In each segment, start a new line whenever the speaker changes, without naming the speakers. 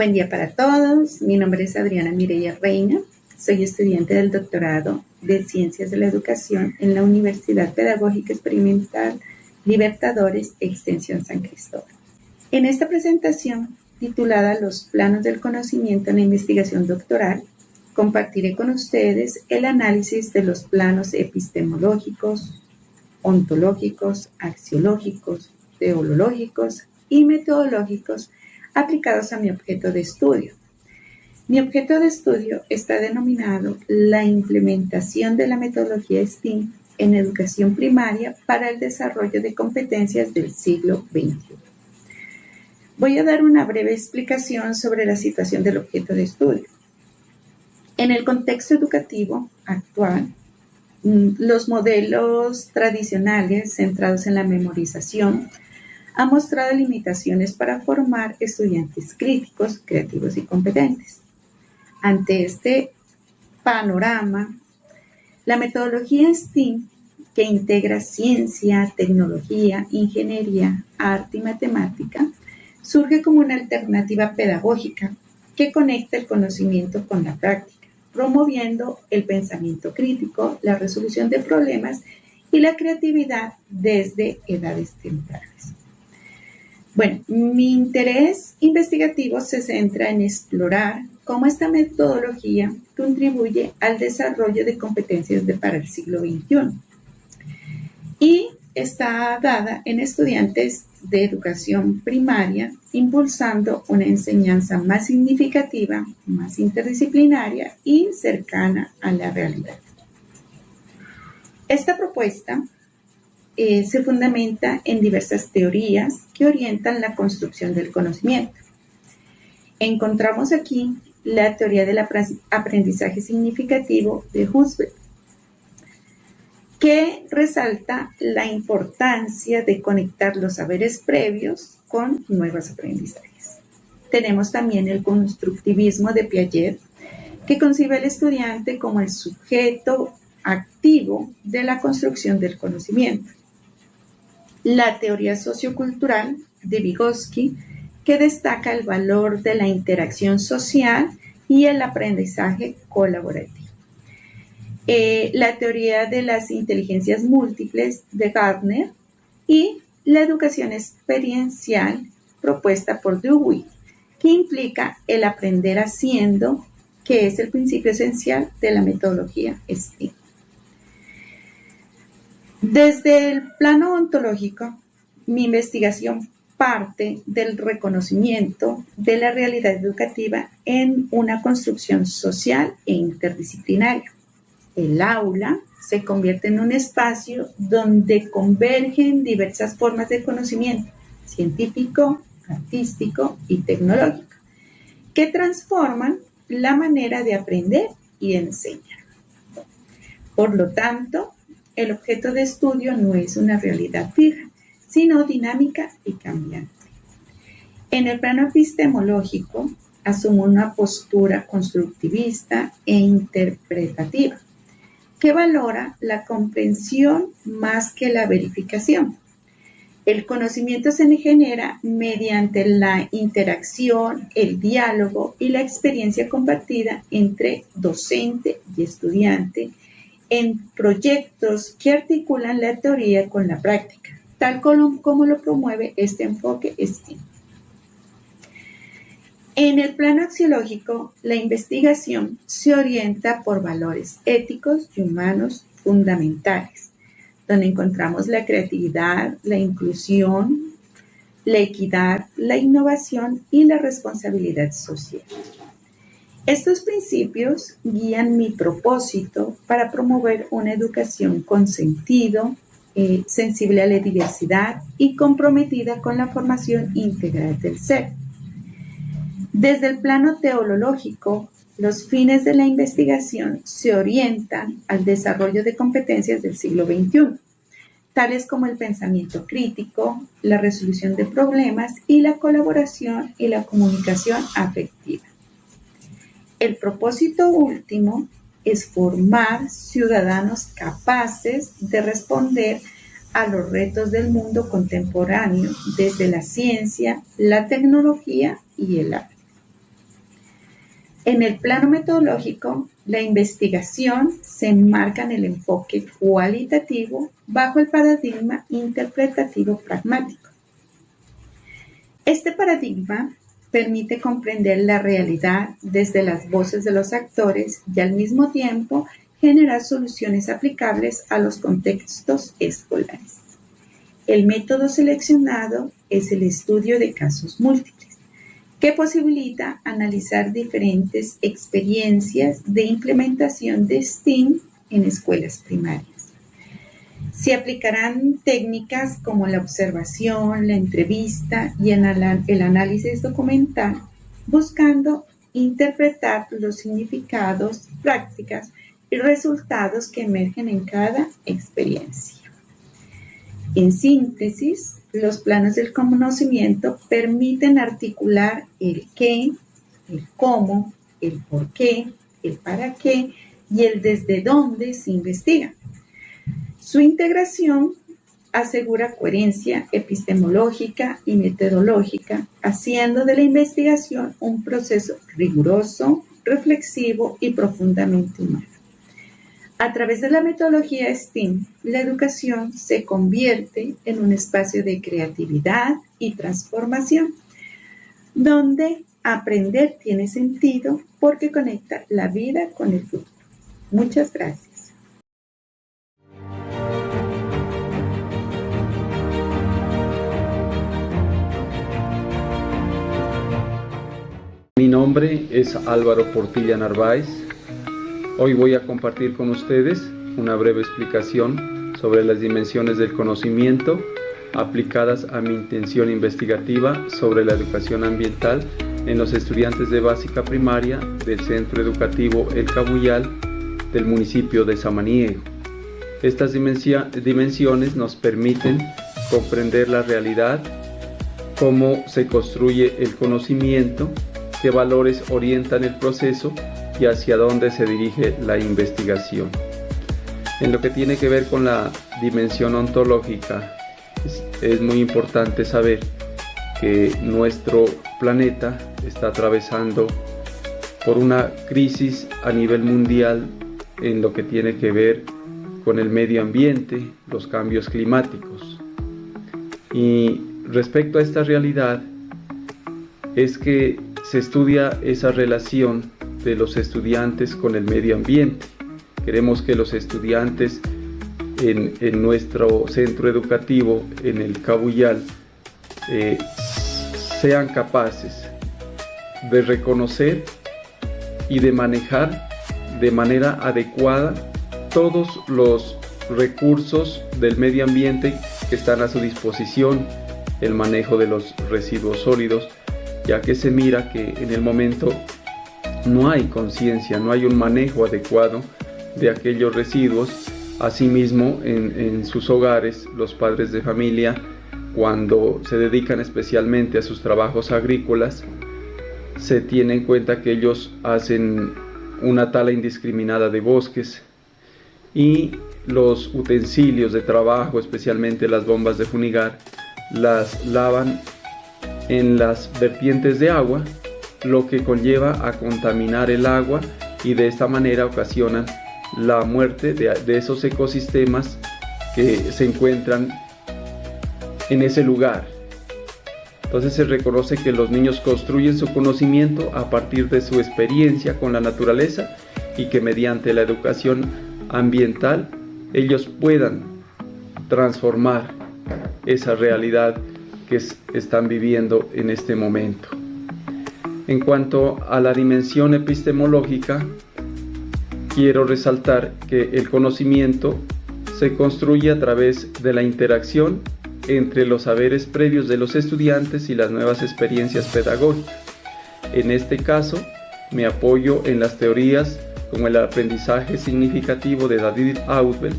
Buen día para todos. Mi nombre es Adriana Mireya Reina. Soy estudiante del doctorado de Ciencias de la Educación en la Universidad Pedagógica Experimental Libertadores, Extensión San Cristóbal. En esta presentación, titulada Los planos del conocimiento en la investigación doctoral, compartiré con ustedes el análisis de los planos epistemológicos, ontológicos, axiológicos, teológicos y metodológicos aplicados a mi objeto de estudio. Mi objeto de estudio está denominado la implementación de la metodología STEAM en educación primaria para el desarrollo de competencias del siglo XXI. Voy a dar una breve explicación sobre la situación del objeto de estudio. En el contexto educativo actual, los modelos tradicionales centrados en la memorización han mostrado limitaciones para formar estudiantes críticos, creativos y competentes. Ante este panorama, la metodología STEAM, que integra ciencia, tecnología, ingeniería, arte y matemática, surge como una alternativa pedagógica que conecta el conocimiento con la práctica, promoviendo el pensamiento crítico, la resolución de problemas y la creatividad desde edades tempranas. Bueno, mi interés investigativo se centra en explorar cómo esta metodología contribuye al desarrollo de competencias para el siglo XXI y está dada en estudiantes de educación primaria, impulsando una enseñanza más significativa, más interdisciplinaria y cercana a la realidad. Esta propuesta se fundamenta en diversas teorías que orientan la construcción del conocimiento. Encontramos aquí la teoría del aprendizaje significativo de Husserl, que resalta la importancia de conectar los saberes previos con nuevos aprendizajes. Tenemos también el constructivismo de Piaget, que concibe al estudiante como el sujeto activo de la construcción del conocimiento. La teoría sociocultural de Vygotsky, que destaca el valor de la interacción social y el aprendizaje colaborativo. La teoría de las inteligencias múltiples de Gardner y la educación experiencial propuesta por Dewey, que implica el aprender haciendo, que es el principio esencial de la metodología STEAM. Desde el plano ontológico, mi investigación parte del reconocimiento de la realidad educativa en una construcción social e interdisciplinaria. El aula se convierte en un espacio donde convergen diversas formas de conocimiento científico, artístico y tecnológico, que transforman la manera de aprender y enseñar. Por lo tanto, el objeto de estudio no es una realidad fija, sino dinámica y cambiante. En el plano epistemológico, asumo una postura constructivista e interpretativa, que valora la comprensión más que la verificación. El conocimiento se genera mediante la interacción, el diálogo y la experiencia compartida entre docente y estudiante en proyectos que articulan la teoría con la práctica, tal como lo promueve este enfoque STEAM. En el plano axiológico, la investigación se orienta por valores éticos y humanos fundamentales, donde encontramos la creatividad, la inclusión, la equidad, la innovación y la responsabilidad social. Estos principios guían mi propósito para promover una educación con sentido, sensible a la diversidad y comprometida con la formación integral del ser. Desde el plano teológico, los fines de la investigación se orientan al desarrollo de competencias del siglo XXI, tales como el pensamiento crítico, la resolución de problemas y la colaboración y la comunicación afectiva. El propósito último es formar ciudadanos capaces de responder a los retos del mundo contemporáneo desde la ciencia, la tecnología y el arte. En el plano metodológico, la investigación se enmarca en el enfoque cualitativo bajo el paradigma interpretativo pragmático. Este paradigma permite comprender la realidad desde las voces de los actores y al mismo tiempo generar soluciones aplicables a los contextos escolares. El método seleccionado es el estudio de casos múltiples, que posibilita analizar diferentes experiencias de implementación de STEAM en escuelas primarias. Se aplicarán técnicas como la observación, la entrevista y el análisis documental, buscando interpretar los significados, prácticas y resultados que emergen en cada experiencia. En síntesis, los planos del conocimiento permiten articular el qué, el cómo, el por qué, el para qué y el desde dónde se investiga. Su integración asegura coherencia epistemológica y metodológica, haciendo de la investigación un proceso riguroso, reflexivo y profundamente humano. A través de la metodología STEAM, la educación se convierte en un espacio de creatividad y transformación, donde aprender tiene sentido porque conecta la vida con el futuro. Muchas gracias.
Mi nombre es Álvaro Portilla Narváez. Hoy voy a compartir con ustedes una breve explicación sobre las dimensiones del conocimiento aplicadas a mi intención investigativa sobre la educación ambiental en los estudiantes de básica primaria del Centro Educativo El Cabuyal del municipio de Samaniego. Estas dimensiones nos permiten comprender la realidad, cómo se construye el conocimiento, qué valores orientan el proceso y hacia dónde se dirige la investigación. En lo que tiene que ver con la dimensión ontológica, es muy importante saber que nuestro planeta está atravesando por una crisis a nivel mundial en lo que tiene que ver con el medio ambiente, los cambios climáticos. Y respecto a esta realidad, es que se estudia esa relación de los estudiantes con el medio ambiente. Queremos que los estudiantes en nuestro centro educativo, en el Cabuyal, sean capaces de reconocer y de manejar de manera adecuada todos los recursos del medio ambiente que están a su disposición, el manejo de los residuos sólidos, ya que se mira que en el momento no hay conciencia, no hay un manejo adecuado de aquellos residuos. Asimismo, en sus hogares, los padres de familia, cuando se dedican especialmente a sus trabajos agrícolas, se tiene en cuenta que ellos hacen una tala indiscriminada de bosques y los utensilios de trabajo, especialmente las bombas de fumigar, las lavan en las vertientes de agua, lo que conlleva a contaminar el agua y de esta manera ocasionan la muerte de esos ecosistemas que se encuentran en ese lugar. Entonces se reconoce que los niños construyen su conocimiento a partir de su experiencia con la naturaleza y que mediante la educación ambiental ellos puedan transformar esa realidad que están viviendo en este momento. En cuanto a la dimensión epistemológica, quiero resaltar que el conocimiento se construye a través de la interacción entre los saberes previos de los estudiantes y las nuevas experiencias pedagógicas. En este caso, me apoyo en las teorías como el aprendizaje significativo de David Ausubel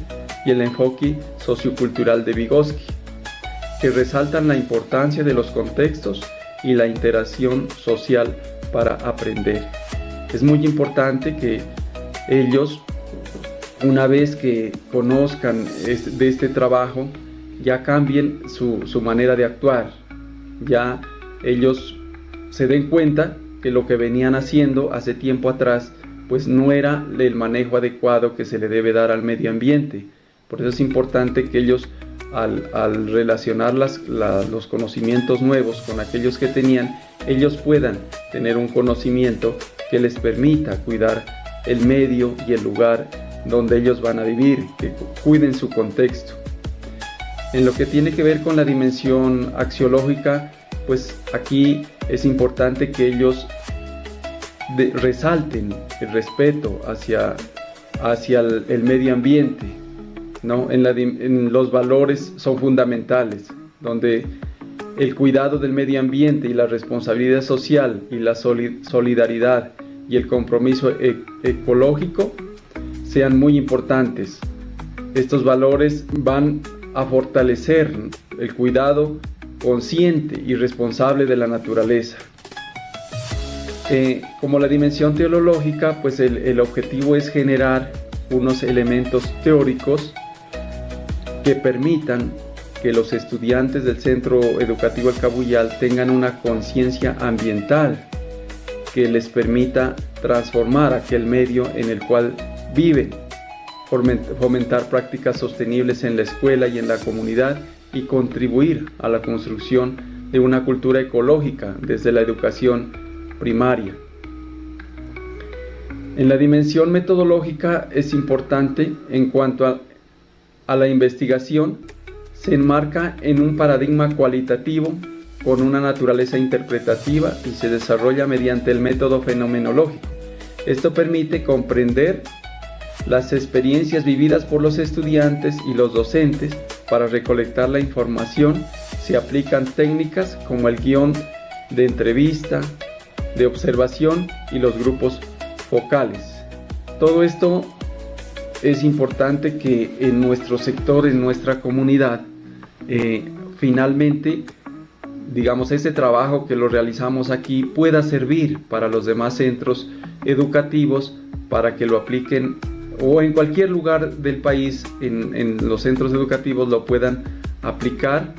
y el enfoque sociocultural de Vygotsky, que resaltan la importancia de los contextos y la interacción social para aprender. Es muy importante que ellos, una vez que conozcan de este trabajo, ya cambien su manera de actuar, ya ellos se den cuenta que lo que venían haciendo hace tiempo atrás pues no era el manejo adecuado que se le debe dar al medio ambiente. Por eso es importante que ellos al relacionar los conocimientos nuevos con aquellos que tenían, ellos puedan tener un conocimiento que les permita cuidar el medio y el lugar donde ellos van a vivir, que cuiden su contexto. En lo que tiene que ver con la dimensión axiológica, pues aquí es importante que ellos resalten el respeto hacia el medio ambiente, ¿no? En los valores son fundamentales, donde el cuidado del medio ambiente y la responsabilidad social y la solidaridad y el compromiso ecológico sean muy importantes. Estos valores van a fortalecer el cuidado consciente y responsable de la naturaleza. Como la dimensión teológica, pues el objetivo es generar unos elementos teóricos que permitan que los estudiantes del Centro Educativo El Cabuyal tengan una conciencia ambiental que les permita transformar aquel medio en el cual viven, fomentar prácticas sostenibles en la escuela y en la comunidad y contribuir a la construcción de una cultura ecológica desde la educación primaria. En la dimensión metodológica es importante en cuanto a la investigación, se enmarca en un paradigma cualitativo con una naturaleza interpretativa y se desarrolla mediante el método fenomenológico. Esto permite comprender las experiencias vividas por los estudiantes y los docentes. Para recolectar la información se aplican técnicas como el guión de entrevista, de observación y los grupos focales. Todo esto es importante que en nuestro sector, en nuestra comunidad, finalmente, digamos, ese trabajo que lo realizamos aquí pueda servir para los demás centros educativos para que lo apliquen o en cualquier lugar del país, en los centros educativos lo puedan aplicar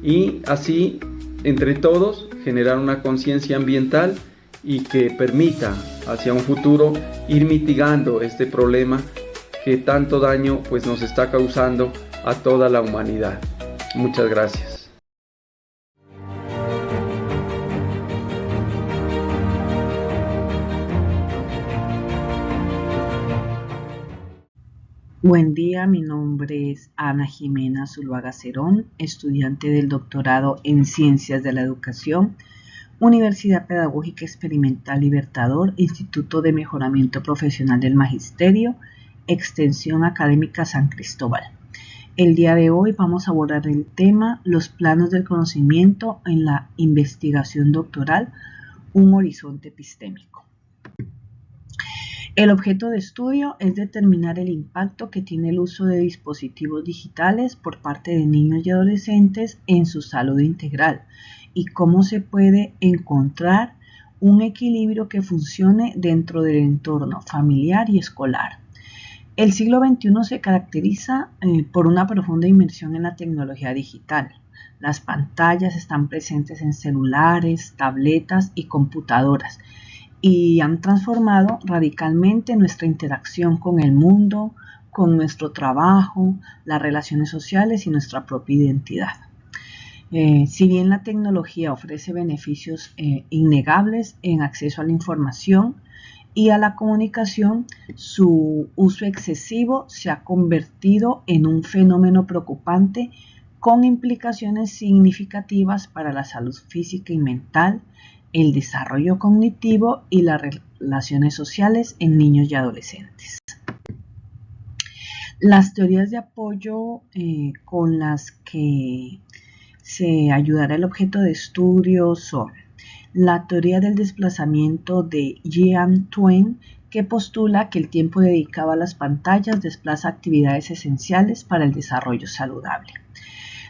y así entre todos generar una conciencia ambiental y que permita hacia un futuro ir mitigando este problema que tanto daño pues nos está causando a toda la humanidad. Muchas gracias.
Buen día, mi nombre es Ana Jimena Zuluaga Cerón, estudiante del doctorado en Ciencias de la Educación, Universidad Pedagógica Experimental Libertador, Instituto de Mejoramiento Profesional del Magisterio, Extensión Académica San Cristóbal. El día de hoy vamos a abordar el tema Los planos del conocimiento en la investigación doctoral, un horizonte epistémico. El objeto de estudio es determinar el impacto que tiene el uso de dispositivos digitales por parte de niños y adolescentes en su salud integral y cómo se puede encontrar un equilibrio que funcione dentro del entorno familiar y escolar. El siglo XXI se caracteriza por una profunda inmersión en la tecnología digital. Las pantallas están presentes en celulares, tabletas y computadoras y han transformado radicalmente nuestra interacción con el mundo, con nuestro trabajo, las relaciones sociales y nuestra propia identidad. Si bien la tecnología ofrece beneficios innegables en acceso a la información y a la comunicación, su uso excesivo se ha convertido en un fenómeno preocupante con implicaciones significativas para la salud física y mental, el desarrollo cognitivo y las relaciones sociales en niños y adolescentes. Las teorías de apoyo con las que se ayudará el objeto de estudio son la teoría del desplazamiento de Jean Twain, que postula que el tiempo dedicado a las pantallas desplaza actividades esenciales para el desarrollo saludable.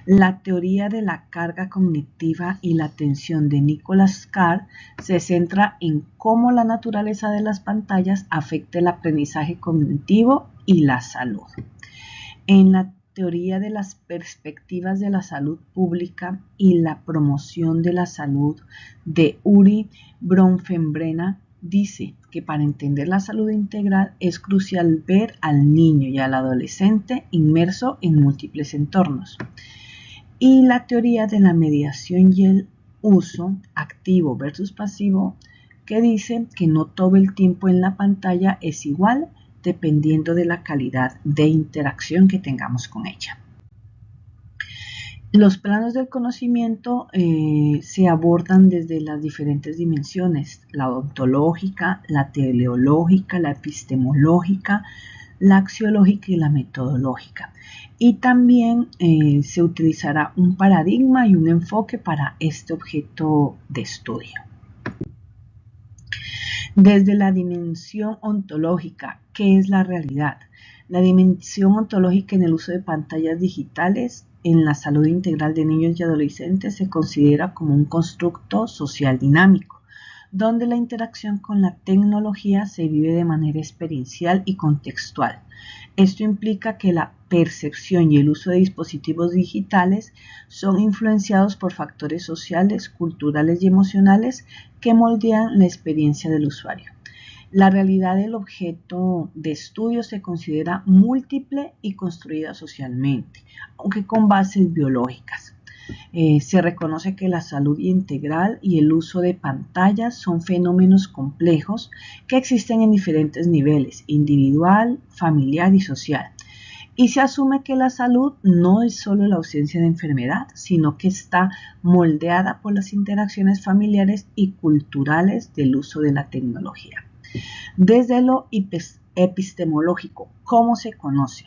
La teoría de la carga cognitiva y la atención de Nicholas Carr se centra en cómo la naturaleza de las pantallas afecta el aprendizaje cognitivo y la salud. En la teoría de las perspectivas de la salud pública y la promoción de la salud de Uri Bronfenbrenner dice que para entender la salud integral es crucial ver al niño y al adolescente inmerso en múltiples entornos. Y la teoría de la mediación y el uso activo versus pasivo, que dice que no todo el tiempo en la pantalla es igual dependiendo de la calidad de interacción que tengamos con ella. Los planos del conocimiento se abordan desde las diferentes dimensiones: la ontológica, la teleológica, la epistemológica, la axiológica y la metodológica. Y también se utilizará un paradigma y un enfoque para este objeto de estudio. Desde la dimensión ontológica, ¿qué es la realidad? La dimensión ontológica en el uso de pantallas digitales en la salud integral de niños y adolescentes se considera como un constructo social dinámico, donde la interacción con la tecnología se vive de manera experiencial y contextual. Esto implica que la percepción y el uso de dispositivos digitales son influenciados por factores sociales, culturales y emocionales que moldean la experiencia del usuario. La realidad del objeto de estudio se considera múltiple y construida socialmente, aunque con bases biológicas. Se reconoce que la salud integral y el uso de pantallas son fenómenos complejos que existen en diferentes niveles: individual, familiar y social. Y se asume que la salud no es solo la ausencia de enfermedad, sino que está moldeada por las interacciones familiares y culturales del uso de la tecnología. Desde lo epistemológico, ¿cómo se conoce?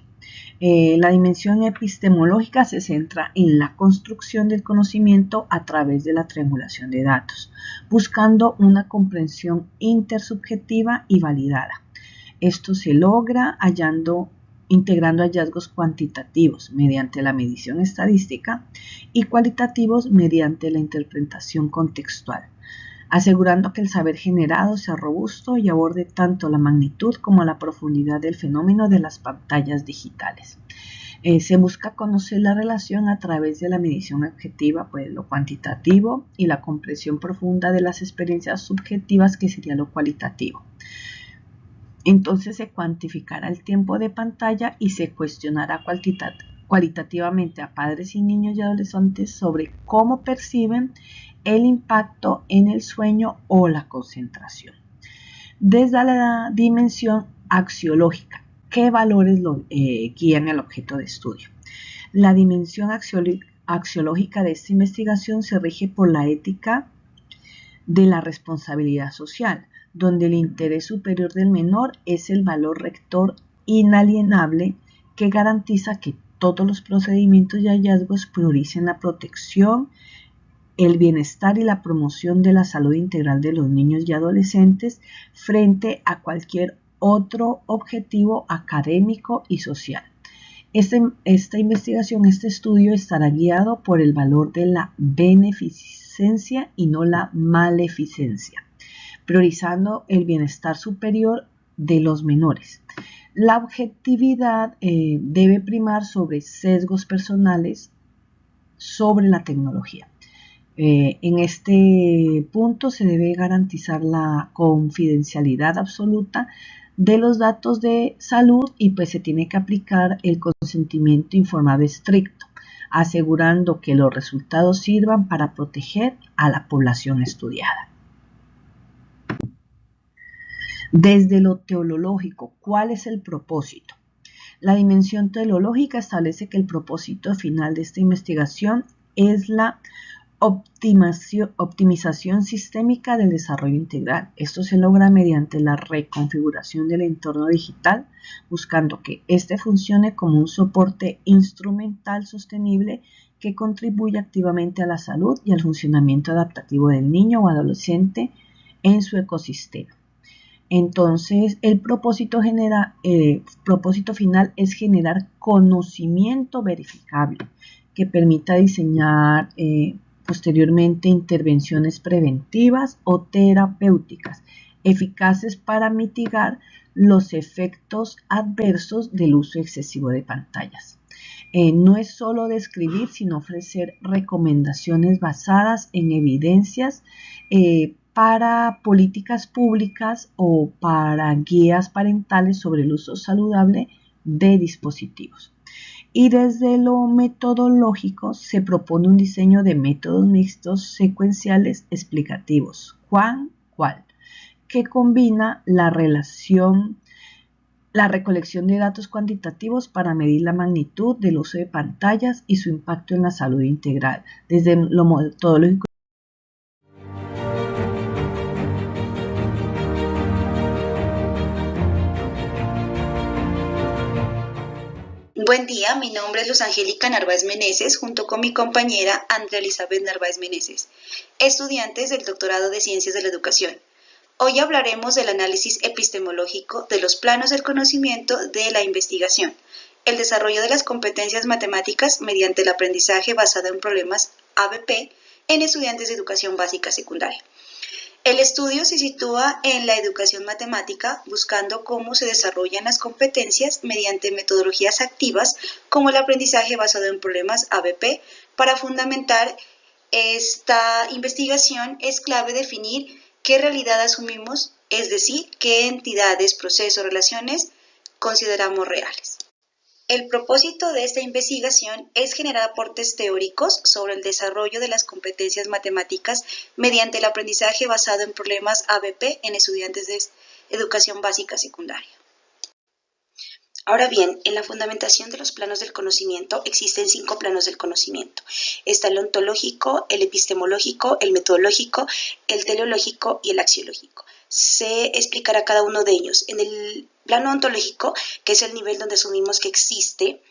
La dimensión epistemológica se centra en la construcción del conocimiento a través de la triangulación de datos, buscando una comprensión intersubjetiva y validada. Esto se logra integrando hallazgos cuantitativos mediante la medición estadística y cualitativos mediante la interpretación contextual, asegurando que el saber generado sea robusto y aborde tanto la magnitud como la profundidad del fenómeno de las pantallas digitales. Se busca conocer la relación a través de la medición objetiva, pues lo cuantitativo, y la comprensión profunda de las experiencias subjetivas, que sería lo cualitativo. Entonces se cuantificará el tiempo de pantalla y se cuestionará cualitativamente a padres y niños y adolescentes sobre cómo perciben el impacto en el sueño o la concentración. Desde la dimensión axiológica, ¿qué valores guían el objeto de estudio? La dimensión axiológica de esta investigación se rige por la ética de la responsabilidad social, donde el interés superior del menor es el valor rector inalienable que garantiza que todos los procedimientos y hallazgos prioricen la protección, el bienestar y la promoción de la salud integral de los niños y adolescentes frente a cualquier otro objetivo académico y social. Esta investigación, este estudio estará guiado por el valor de la beneficencia y no la maleficencia, priorizando el bienestar superior de los menores. La objetividad debe primar sobre sesgos personales sobre la tecnología. En este punto se debe garantizar la confidencialidad absoluta de los datos de salud y pues se tiene que aplicar el consentimiento informado estricto, asegurando que los resultados sirvan para proteger a la población estudiada. Desde lo teológico, ¿cuál es el propósito? La dimensión teleológica establece que el propósito final de esta investigación es la optimización sistémica del desarrollo integral. Esto se logra mediante la reconfiguración del entorno digital, buscando que éste funcione como un soporte instrumental sostenible que contribuya activamente a la salud y al funcionamiento adaptativo del niño o adolescente en su ecosistema. Entonces, el propósito final es generar conocimiento verificable que permita diseñar posteriormente intervenciones preventivas o terapéuticas eficaces para mitigar los efectos adversos del uso excesivo de pantallas. No es solo describir, sino ofrecer recomendaciones basadas en evidencias para políticas públicas o para guías parentales sobre el uso saludable de dispositivos. Y desde lo metodológico se propone un diseño de métodos mixtos secuenciales explicativos, ¿cuál? Que combina la recolección de datos cuantitativos para medir la magnitud del uso de pantallas y su impacto en la salud integral. Desde lo metodológico.
Buen día, mi nombre es Luz Angélica Narváez Meneses, junto con mi compañera Andrea Elizabeth Narváez Meneses, estudiantes del Doctorado de Ciencias de la Educación. Hoy hablaremos del análisis epistemológico de los planos del conocimiento de la investigación, el desarrollo de las competencias matemáticas mediante el aprendizaje basado en problemas ABP en estudiantes de educación básica secundaria. El estudio se sitúa en la educación matemática, buscando cómo se desarrollan las competencias mediante metodologías activas como el aprendizaje basado en problemas ABP. Para fundamentar esta investigación es clave definir qué realidad asumimos, es decir, qué entidades, procesos, relaciones consideramos reales. El propósito de esta investigación es generar aportes teóricos sobre el desarrollo de las competencias matemáticas mediante el aprendizaje basado en problemas ABP en estudiantes de educación básica secundaria. Ahora bien, en la fundamentación de los planos del conocimiento existen 5 planos del conocimiento. Está el ontológico, el epistemológico, el metodológico, el teleológico y el axiológico. Se explicará cada uno de ellos. En el plano ontológico, que es el nivel donde asumimos que existe,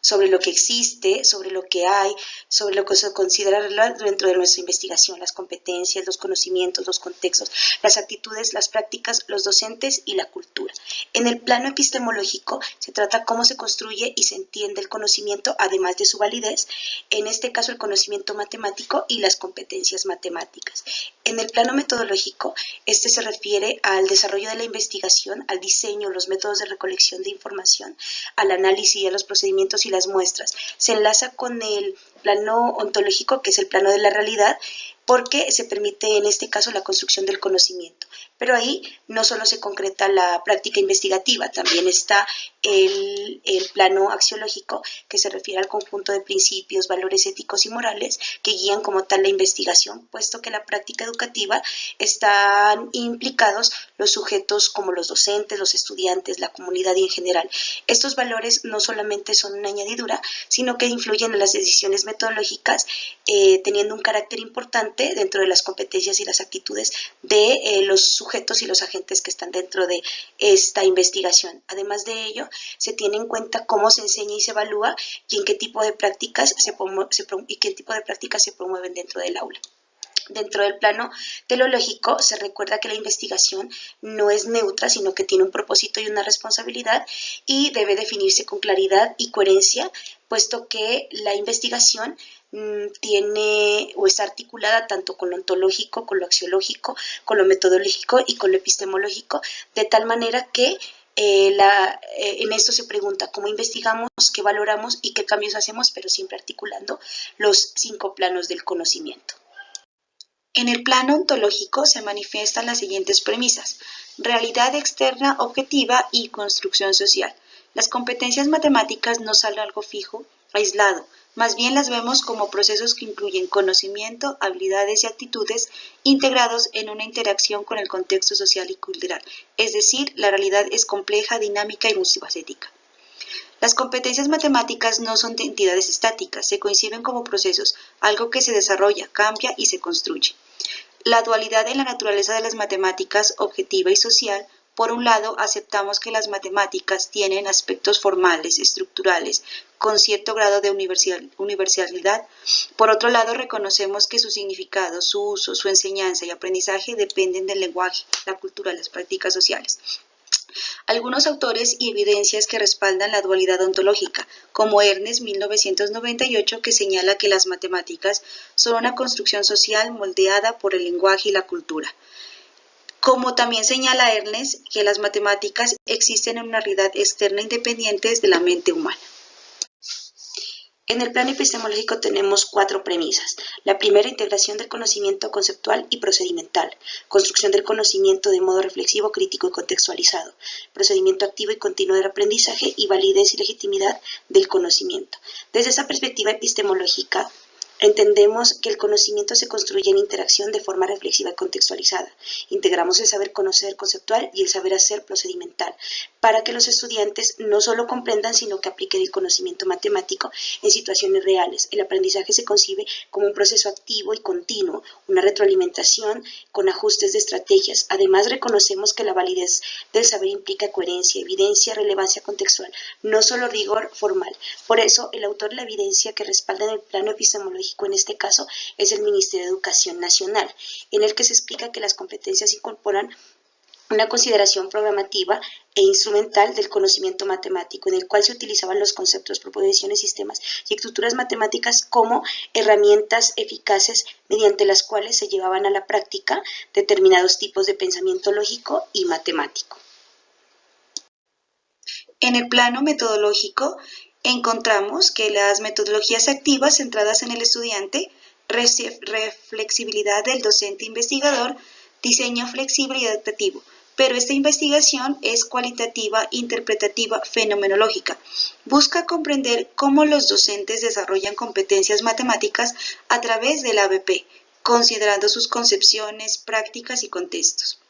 sobre lo que hay, sobre lo que se considera dentro de nuestra investigación, las competencias, los conocimientos, los contextos, las actitudes, las prácticas, los docentes y la cultura. En el plano epistemológico se trata cómo se construye y se entiende el conocimiento, además de su validez, en este caso el conocimiento matemático y las competencias matemáticas. En el plano metodológico, este se refiere al desarrollo de la investigación, al diseño, los métodos de recolección de información, al análisis de los procedimientos y las muestras. Se enlaza con el plano ontológico, que es el plano de la realidad, porque se permite en este caso la construcción del conocimiento. Pero ahí no solo se concreta la práctica investigativa, también está el plano axiológico, que se refiere al conjunto de principios, valores éticos y morales que guían como tal la investigación, puesto que en la práctica educativa están implicados los sujetos como los docentes, los estudiantes, la comunidad y en general. Estos valores no solamente son una añadidura, sino que influyen en las decisiones metodológicas, teniendo un carácter importante dentro de las competencias y las actitudes de los sujetos y los agentes que están dentro de esta investigación. Además de ello, se tiene en cuenta cómo se enseña y se evalúa y en qué tipo de prácticas se promueven dentro del aula. Dentro del plano teleológico se recuerda que la investigación no es neutra, sino que tiene un propósito y una responsabilidad y debe definirse con claridad y coherencia, puesto que la investigación tiene o está articulada tanto con lo ontológico, con lo axiológico, con lo metodológico y con lo epistemológico, de tal manera que en esto se pregunta cómo investigamos, qué valoramos y qué cambios hacemos, pero siempre articulando los 5 planos del conocimiento. En el plano ontológico se manifiestan las siguientes premisas: realidad externa objetiva y construcción social. Las competencias matemáticas no son algo fijo, aislado, más bien las vemos como procesos que incluyen conocimiento, habilidades y actitudes integrados en una interacción con el contexto social y cultural, es decir, la realidad es compleja, dinámica y multifacética. Las competencias matemáticas no son entidades estáticas, se conciben como procesos, algo que se desarrolla, cambia y se construye. La dualidad en la naturaleza de las matemáticas, objetiva y social. Por un lado, aceptamos que las matemáticas tienen aspectos formales, estructurales, con cierto grado de universalidad. Por otro lado, reconocemos que su significado, su uso, su enseñanza y aprendizaje dependen del lenguaje, la cultura, las prácticas sociales. Algunos autores y evidencias que respaldan la dualidad ontológica, como Ernest 1998, que señala que las matemáticas son una construcción social moldeada por el lenguaje y la cultura. Como también señala Ernest que las matemáticas existen en una realidad externa independientes de la mente humana. En el plano epistemológico tenemos 4 premisas. La primera, integración del conocimiento conceptual y procedimental, construcción del conocimiento de modo reflexivo, crítico y contextualizado, procedimiento activo y continuo del aprendizaje y validez y legitimidad del conocimiento. Desde esa perspectiva epistemológica, entendemos que el conocimiento se construye en interacción de forma reflexiva y contextualizada. Integramos el saber conocer conceptual y el saber hacer procedimental, para que los estudiantes no solo comprendan, sino que apliquen el conocimiento matemático en situaciones reales. El aprendizaje se concibe como un proceso activo y continuo, una retroalimentación con ajustes de estrategias. Además, reconocemos que la validez del saber implica coherencia, evidencia, relevancia contextual, no solo rigor formal. Por eso, el autor de la evidencia que respalda en el plano epistemológico en este caso es el Ministerio de Educación Nacional, en el que se explica que las competencias incorporan una consideración programativa e instrumental del conocimiento matemático, en el cual se utilizaban los conceptos, proposiciones, sistemas y estructuras matemáticas como herramientas eficaces mediante las cuales se llevaban a la práctica determinados tipos de pensamiento lógico y matemático. En el plano metodológico, encontramos que las metodologías activas centradas en el estudiante, reflexibilidad del docente investigador, diseño flexible y adaptativo. Pero esta investigación es cualitativa, interpretativa, fenomenológica. Busca comprender cómo los docentes desarrollan competencias matemáticas a través del ABP, considerando sus concepciones, prácticas y contextos.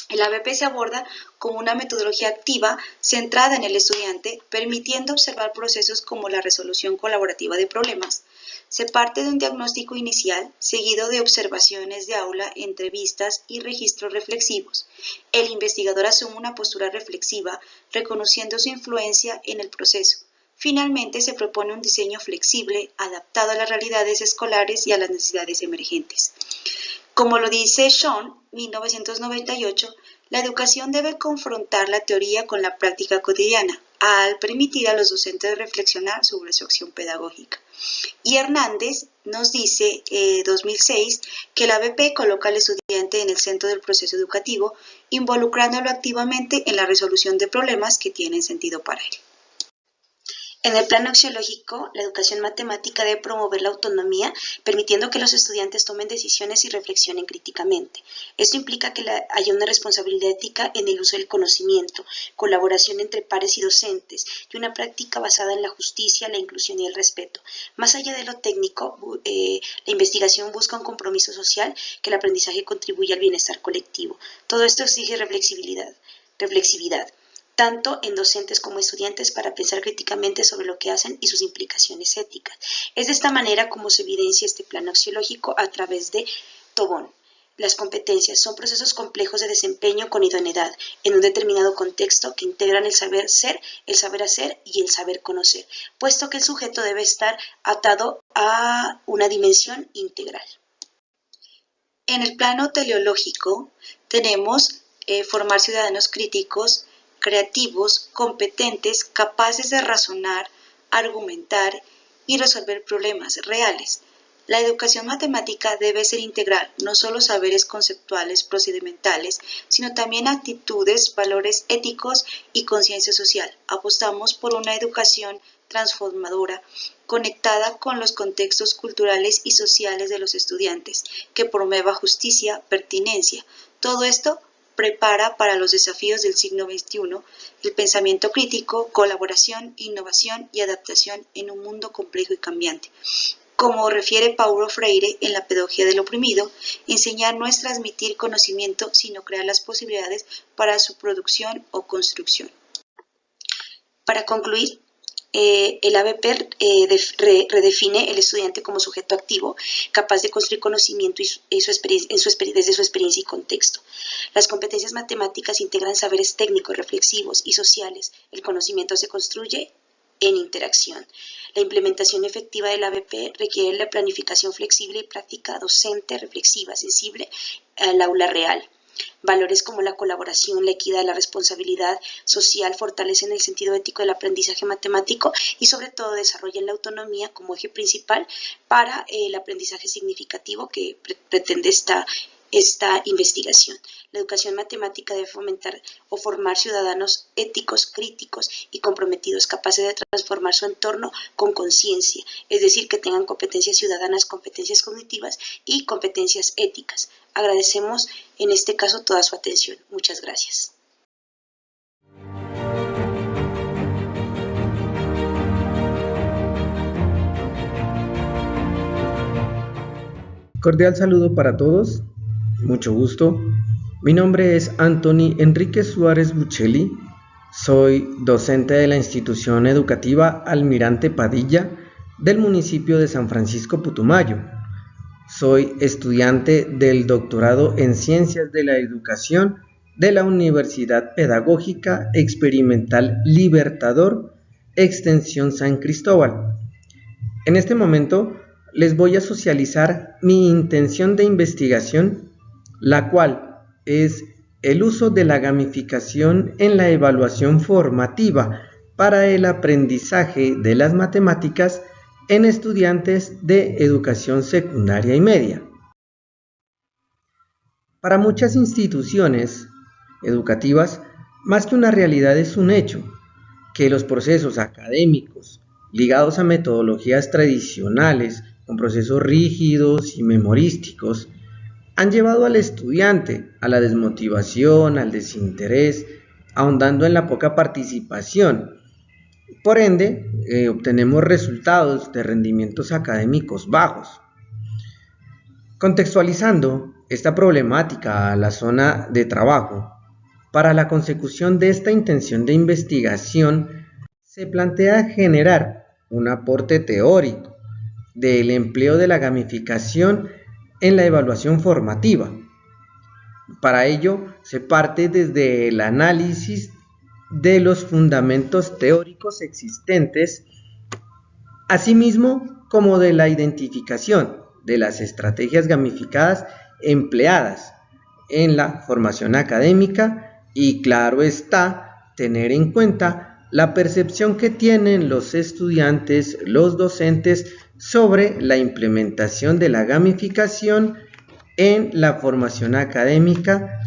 El ABP se aborda como una metodología activa centrada en el estudiante, permitiendo observar procesos como la resolución colaborativa de problemas. Se parte de un diagnóstico inicial, seguido de observaciones de aula, entrevistas y registros reflexivos. El investigador asume una postura reflexiva, reconociendo su influencia en el proceso. Finalmente, se propone un diseño flexible, adaptado a las realidades escolares y a las necesidades emergentes. Como lo dice Sean, 1998, la educación debe confrontar la teoría con la práctica cotidiana, al permitir a los docentes reflexionar sobre su acción pedagógica. Y Hernández nos dice, 2006, que la ABP coloca al estudiante en el centro del proceso educativo, involucrándolo activamente en la resolución de problemas que tienen sentido para él. En el plano axiológico, la educación matemática debe promover la autonomía, permitiendo que los estudiantes tomen decisiones y reflexionen críticamente. Esto implica que haya una responsabilidad ética en el uso del conocimiento, colaboración entre pares y docentes, y una práctica basada en la justicia, la inclusión y el respeto. Más allá de lo técnico, la investigación busca un compromiso social, que el aprendizaje contribuya al bienestar colectivo. Todo esto exige reflexividad, tanto en docentes como estudiantes, para pensar críticamente sobre lo que hacen y sus implicaciones éticas. Es de esta manera como se evidencia este plano axiológico a través de Tobón. Las competencias son procesos complejos de desempeño con idoneidad en un determinado contexto que integran el saber ser, el saber hacer y el saber conocer, puesto que el sujeto debe estar atado a una dimensión integral. En el plano teleológico tenemos formar ciudadanos críticos, creativos, competentes, capaces de razonar, argumentar y resolver problemas reales. La educación matemática debe ser integral, no solo saberes conceptuales, procedimentales, sino también actitudes, valores éticos y conciencia social. Apostamos por una educación transformadora, conectada con los contextos culturales y sociales de los estudiantes, que promueva justicia, pertinencia. Todo esto prepara para los desafíos del siglo XXI, el pensamiento crítico, colaboración, innovación y adaptación en un mundo complejo y cambiante. Como refiere Paulo Freire en La pedagogía del oprimido, enseñar no es transmitir conocimiento, sino crear las posibilidades para su producción o construcción. Para concluir, el ABP redefine el estudiante como sujeto activo, capaz de construir conocimiento desde su experiencia y contexto. Las competencias matemáticas integran saberes técnicos, reflexivos y sociales. El conocimiento se construye en interacción. La implementación efectiva del ABP requiere la planificación flexible y práctica docente, reflexiva, sensible al aula real. Valores como la colaboración, la equidad, la responsabilidad social fortalecen el sentido ético del aprendizaje matemático y sobre todo desarrollan la autonomía como eje principal para el aprendizaje significativo que pretende esta esta investigación. La educación matemática debe fomentar o formar ciudadanos éticos, críticos y comprometidos, capaces de transformar su entorno con conciencia, es decir, que tengan competencias ciudadanas, competencias cognitivas y competencias éticas. Agradecemos en este caso toda su atención. Muchas gracias.
Cordial saludo para todos, mucho gusto. Mi nombre es Anthony Enrique Suárez Buccelli, soy docente de la institución educativa Almirante Padilla del municipio de San Francisco Putumayo. Soy estudiante del doctorado en Ciencias de la Educación de la Universidad Pedagógica Experimental Libertador, Extensión San Cristóbal. En este momento les voy a socializar mi intención de investigación, la cual es el uso de la gamificación en la evaluación formativa para el aprendizaje de las matemáticas en estudiantes de educación secundaria y media. Para muchas instituciones educativas, más que una realidad es un hecho, que los procesos académicos ligados a metodologías tradicionales, con procesos rígidos y memorísticos, han llevado al estudiante a la desmotivación, al desinterés, ahondando en la poca participación. Por ende, obtenemos resultados de rendimientos académicos bajos. Contextualizando esta problemática a la zona de trabajo, para la consecución de esta intención de investigación, se plantea generar un aporte teórico del empleo de la gamificación en la evaluación formativa. Para ello, se parte desde el análisis de los fundamentos teóricos existentes, asimismo como de la identificación de las estrategias gamificadas empleadas en la formación académica y, claro está, tener en cuenta la percepción que tienen los estudiantes, los docentes, sobre la implementación de la gamificación en la formación académica.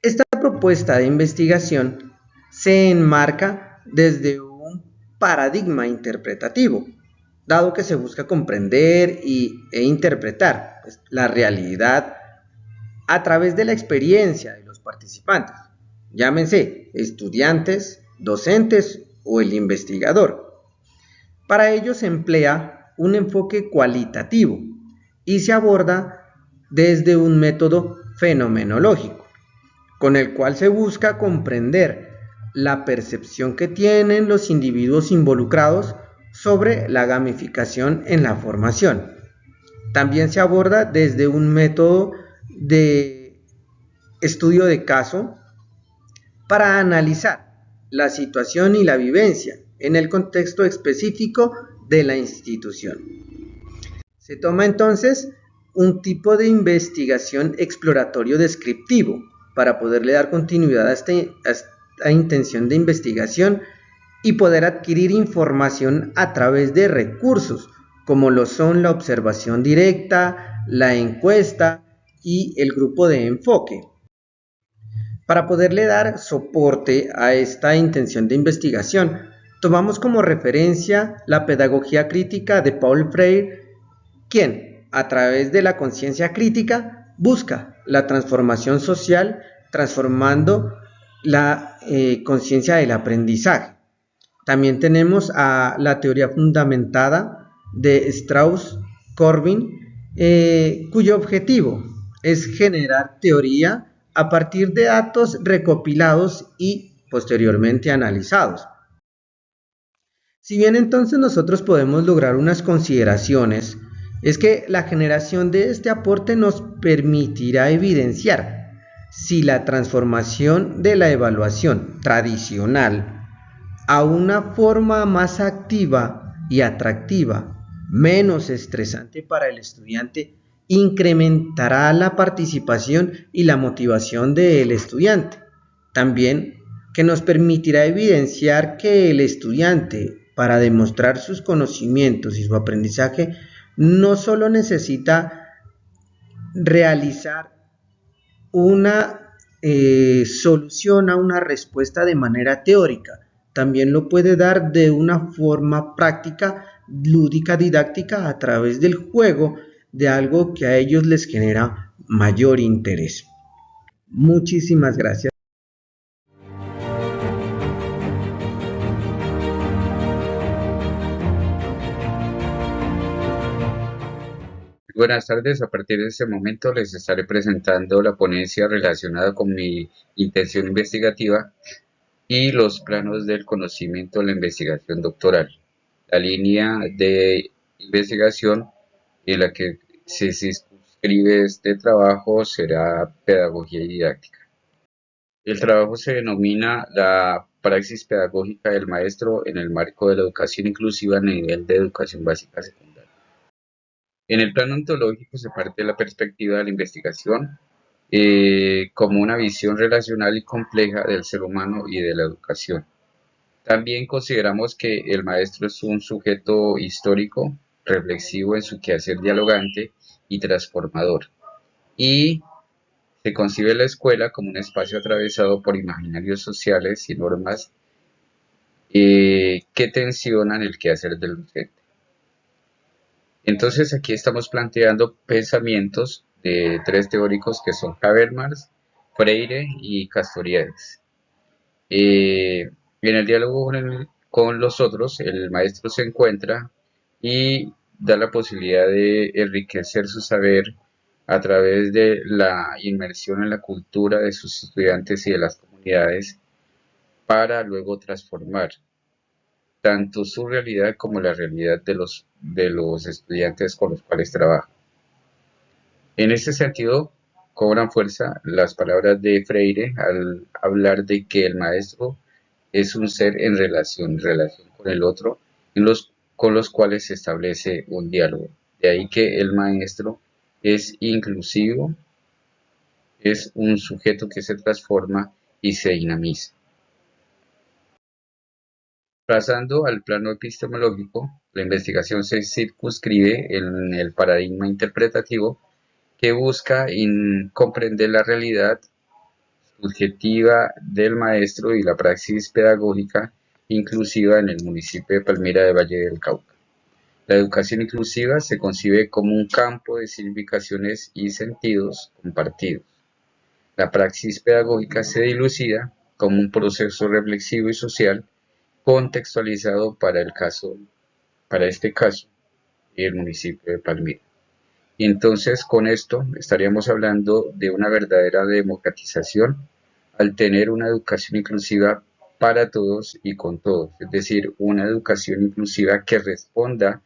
Esta propuesta de investigación se enmarca desde un paradigma interpretativo, dado que se busca comprender e interpretar la realidad a través de la experiencia de los participantes, llámense estudiantes, docentes o el investigador. Para ello se emplea un enfoque cualitativo y se aborda desde un método fenomenológico, con el cual se busca comprender la percepción que tienen los individuos involucrados sobre la gamificación en la formación. También se aborda desde un método de estudio de caso para analizar la situación y la vivencia en el contexto específico de la institución. Se toma entonces un tipo de investigación exploratorio descriptivo para poderle dar continuidad a esta intención de investigación y poder adquirir información a través de recursos como lo son la observación directa, la encuesta y el grupo de enfoque. Para poderle dar soporte a esta intención de investigación, tomamos como referencia la pedagogía crítica de Paul Freire, quien, a través de la conciencia crítica, busca la transformación social, transformando la conciencia del aprendizaje. También tenemos a la teoría fundamentada de Strauss-Corbin, cuyo objetivo es generar teoría a partir de datos recopilados y posteriormente analizados. Si bien entonces nosotros podemos lograr unas consideraciones, es que la generación de este aporte nos permitirá evidenciar si la transformación de la evaluación tradicional a una forma más activa y atractiva, menos estresante para el estudiante, incrementará la participación y la motivación del estudiante. También que nos permitirá evidenciar que el estudiante, para demostrar sus conocimientos y su aprendizaje, no solo necesita realizar una solución a una respuesta de manera teórica. También lo puede dar de una forma práctica, lúdica, didáctica, a través del juego de algo que a ellos les genera mayor interés. Muchísimas gracias.
Buenas tardes, a partir de este momento les estaré presentando la ponencia relacionada con mi intención investigativa y los planos del conocimiento de la investigación doctoral. La línea de investigación en la que se circunscribe este trabajo será pedagogía y didáctica. El trabajo se denomina la praxis pedagógica del maestro en el marco de la educación inclusiva a nivel de educación básica secundaria. En el plano ontológico se parte de la perspectiva de la investigación como una visión relacional y compleja del ser humano y de la educación. También consideramos que el maestro es un sujeto histórico, reflexivo en su quehacer dialogante y transformador. Y se concibe la escuela como un espacio atravesado por imaginarios sociales y normas que tensionan el quehacer del docente. Entonces aquí estamos planteando pensamientos de tres teóricos que son Habermas, Freire y Castoriadis. En el diálogo con los otros, el maestro se encuentra y da la posibilidad de enriquecer su saber a través de la inmersión en la cultura de sus estudiantes y de las comunidades para luego transformar tanto su realidad como la realidad de los estudiantes con los cuales trabaja. En este sentido, cobran fuerza las palabras de Freire al hablar de que el maestro es un ser en relación con el otro, con los cuales se establece un diálogo. De ahí que el maestro es inclusivo, es un sujeto que se transforma y se dinamiza. Pasando al plano epistemológico, la investigación se circunscribe en el paradigma interpretativo que busca comprender la realidad subjetiva del maestro y la praxis pedagógica inclusiva en el municipio de Palmira de Valle del Cauca. La educación inclusiva se concibe como un campo de significaciones y sentidos compartidos. La praxis pedagógica se dilucida como un proceso reflexivo y social contextualizado para este caso, el municipio de Palmira. Y entonces con esto estaríamos hablando de una verdadera democratización al tener una educación inclusiva para todos y con todos, es decir, una educación inclusiva que responda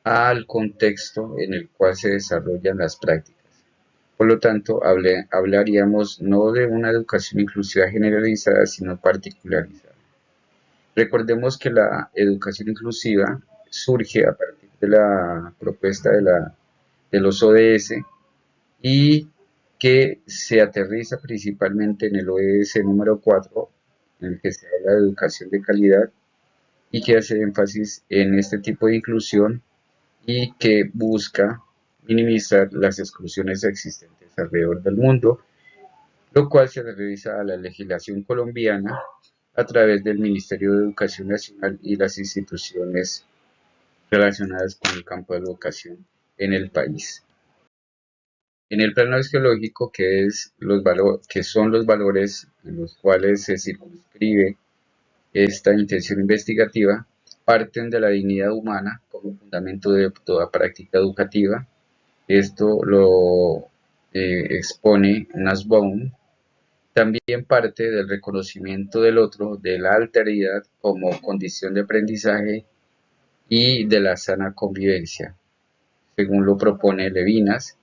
al contexto en el cual se desarrollan las prácticas. Por lo tanto, hablaríamos no de una educación inclusiva generalizada, sino particularizada. Recordemos que la educación inclusiva surge a partir de la propuesta de los ODS y que se aterriza principalmente en el ODS número 4, en el que se habla de educación de calidad y que hace énfasis en este tipo de inclusión y que busca minimizar las exclusiones existentes alrededor del mundo, lo cual se revisa a la legislación colombiana a través del Ministerio de Educación Nacional y las instituciones relacionadas con el campo de la educación en el país. En el plano axiológico, que son los valores en los cuales se circunscribe esta intención investigativa, parten de la dignidad humana como fundamento de toda práctica educativa. Esto lo expone Nussbaum. También parte del reconocimiento del otro, de la alteridad como condición de aprendizaje y de la sana convivencia, según lo propone Levinas,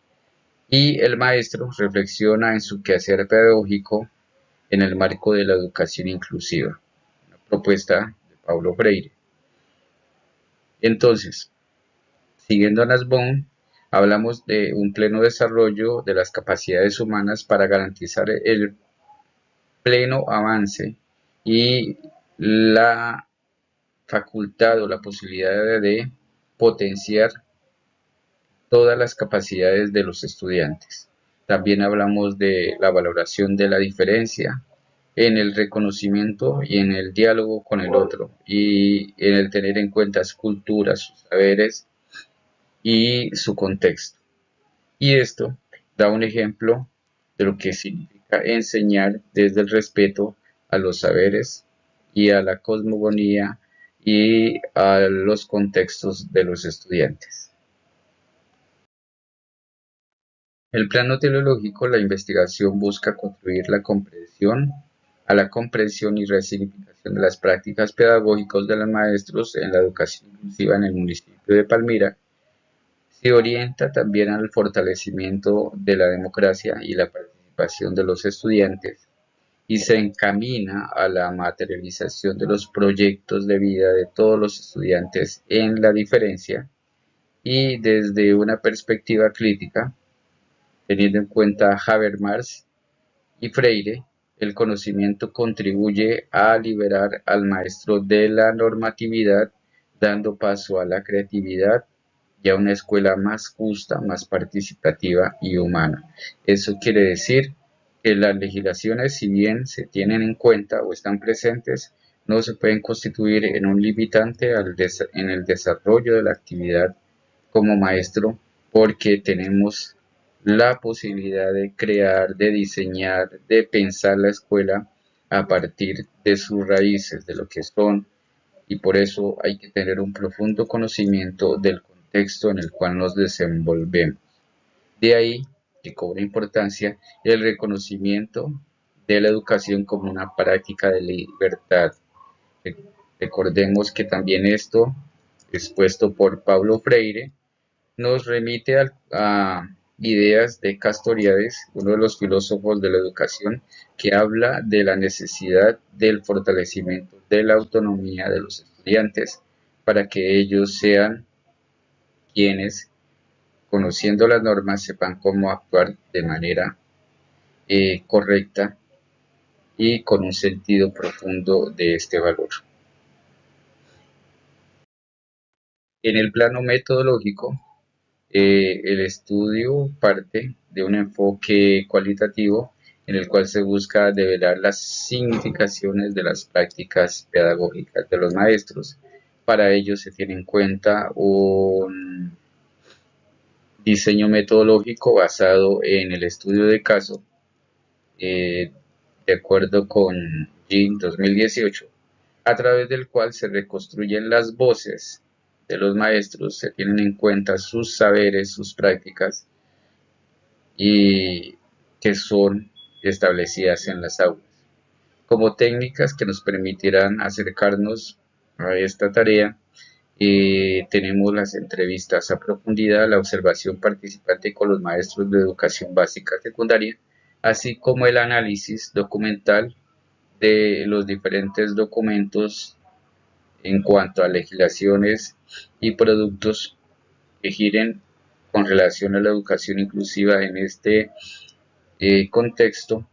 y el maestro reflexiona en su quehacer pedagógico en el marco de la educación inclusiva, una propuesta de Paulo Freire. Entonces, siguiendo a Nussbaum, hablamos de un pleno desarrollo de las capacidades humanas para garantizar el pleno avance y la facultad o la posibilidad de potenciar todas las capacidades de los estudiantes. También hablamos de la valoración de la diferencia, en el reconocimiento y en el diálogo con el otro, y en el tener en cuenta su cultura, sus saberes y su contexto. Y esto da un ejemplo de lo que significa enseñar desde el respeto a los saberes y a la cosmogonía y a los contextos de los estudiantes. El plano teleológico, la investigación busca contribuir a la comprensión y resignificación de las prácticas pedagógicas de los maestros en la educación inclusiva en el municipio de Palmira. Se orienta también al fortalecimiento de la democracia y la participación de los estudiantes y se encamina a la materialización de los proyectos de vida de todos los estudiantes en la diferencia y desde una perspectiva crítica, teniendo en cuenta Habermas y Freire, el conocimiento contribuye a liberar al maestro de la normatividad, dando paso a la creatividad y a una escuela más justa, más participativa y humana. Eso quiere decir que las legislaciones, si bien se tienen en cuenta o están presentes, no se pueden constituir en un limitante en el desarrollo de la actividad como maestro, porque tenemos la posibilidad de crear, de diseñar, de pensar la escuela a partir de sus raíces, de lo que son, y por eso hay que tener un profundo conocimiento del contexto en el cual nos desenvolvemos. De ahí que cobra importancia el reconocimiento de la educación como una práctica de libertad. Recordemos que también esto, expuesto por Paulo Freire, nos remite a ideas de Castoriadis, uno de los filósofos de la educación, que habla de la necesidad del fortalecimiento de la autonomía de los estudiantes para que ellos sean quienes, conociendo las normas, sepan cómo actuar de manera correcta y con un sentido profundo de este valor. En el plano metodológico, el estudio parte de un enfoque cualitativo en el cual se busca develar las significaciones de las prácticas pedagógicas de los maestros. Para ello se tiene en cuenta un diseño metodológico basado en el estudio de caso, de acuerdo con GIN 2018, a través del cual se reconstruyen las voces de los maestros, se tienen en cuenta sus saberes, sus prácticas y que son establecidas en las aulas, como técnicas que nos permitirán acercarnos a esta tarea. Tenemos las entrevistas a profundidad, la observación participante con los maestros de educación básica secundaria, así como el análisis documental de los diferentes documentos en cuanto a legislaciones y productos que giren con relación a la educación inclusiva en este contexto,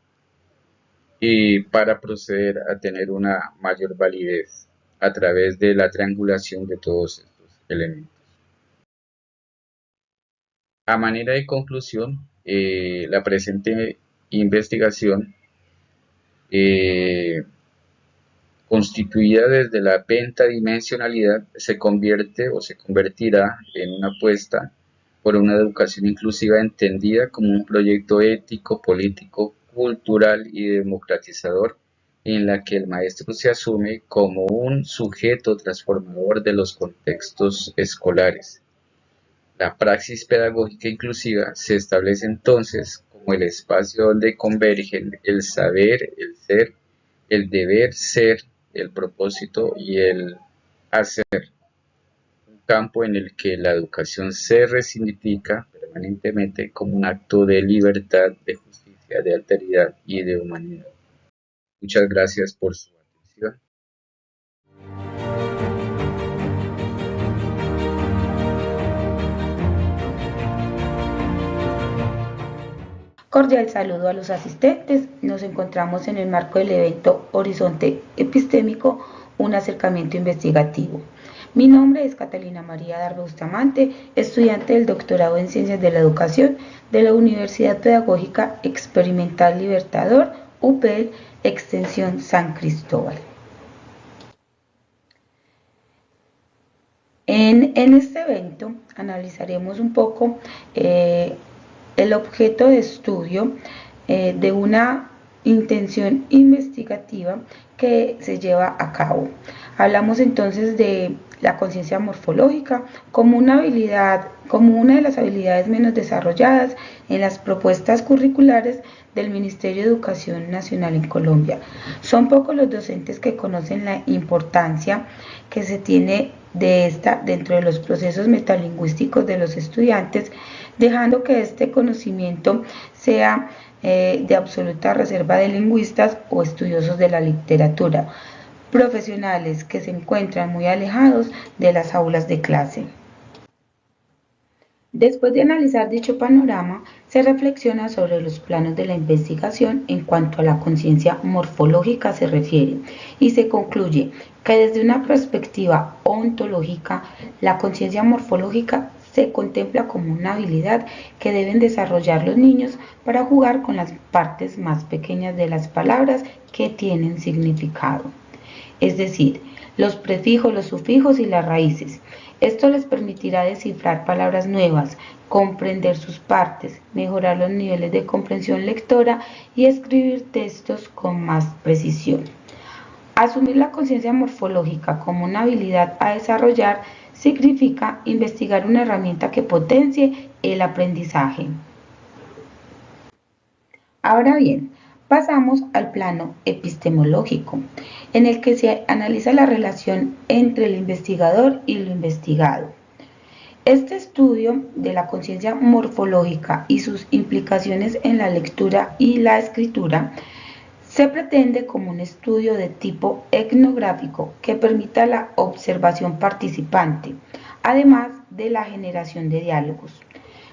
y para proceder a tener una mayor validez a través de la triangulación de todos estos elementos. A manera de conclusión, la presente investigación, constituida desde la pentadimensionalidad, se convierte o se convertirá en una apuesta por una educación inclusiva entendida como un proyecto ético, político, cultural y democratizador, en la que el maestro se asume como un sujeto transformador de los contextos escolares. La praxis pedagógica inclusiva se establece entonces como el espacio donde convergen el saber, el ser, el deber ser, el propósito y el hacer. Un campo en el que la educación se resignifica permanentemente como un acto de libertad, de justicia, de alteridad y de humanidad. Muchas gracias por su atención.
Cordial saludo a los asistentes. Nos encontramos en el marco del evento Horizonte Epistémico, un acercamiento investigativo. Mi nombre es Catalina María Darbe Bustamante, estudiante del doctorado en Ciencias de la Educación de la Universidad Pedagógica Experimental Libertador, UPEL, Extensión San Cristóbal. En este evento analizaremos un poco el objeto de estudio de una intención investigativa que se lleva a cabo. Hablamos entonces de la conciencia morfológica como una de las habilidades menos desarrolladas en las propuestas curriculares del Ministerio de Educación Nacional en Colombia. Son pocos los docentes que conocen la importancia que se tiene de esta dentro de los procesos metalingüísticos de los estudiantes, dejando que este conocimiento sea de absoluta reserva de lingüistas o estudiosos de la literatura, profesionales que se encuentran muy alejados de las aulas de clase. Después de analizar dicho panorama, se reflexiona sobre los planos de la investigación en cuanto a la conciencia morfológica se refiere y se concluye que desde una perspectiva ontológica, la conciencia morfológica se contempla como una habilidad que deben desarrollar los niños para jugar con las partes más pequeñas de las palabras que tienen significado, es decir, los prefijos, los sufijos y las raíces. Esto les permitirá descifrar palabras nuevas, comprender sus partes, mejorar los niveles de comprensión lectora y escribir textos con más precisión. Asumir la conciencia morfológica como una habilidad a desarrollar significa investigar una herramienta que potencie el aprendizaje. Ahora bien, pasamos al plano epistemológico, en el que se analiza la relación entre el investigador y lo investigado. Este estudio de la conciencia morfológica y sus implicaciones en la lectura y la escritura se pretende como un estudio de tipo etnográfico que permita la observación participante, además de la generación de diálogos.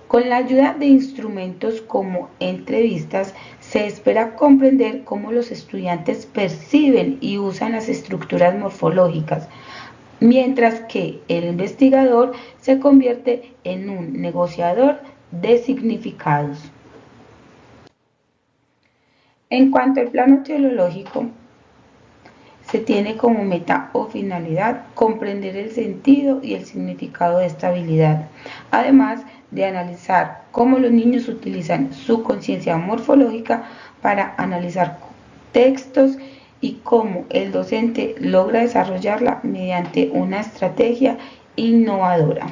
Con la ayuda de instrumentos como entrevistas, se espera comprender cómo los estudiantes perciben y usan las estructuras morfológicas, mientras que el investigador se convierte en un negociador de significados. En cuanto al plano teológico, se tiene como meta o finalidad comprender el sentido y el significado de esta habilidad, además de analizar cómo los niños utilizan su conciencia morfológica para analizar textos y cómo el docente logra desarrollarla mediante una estrategia innovadora.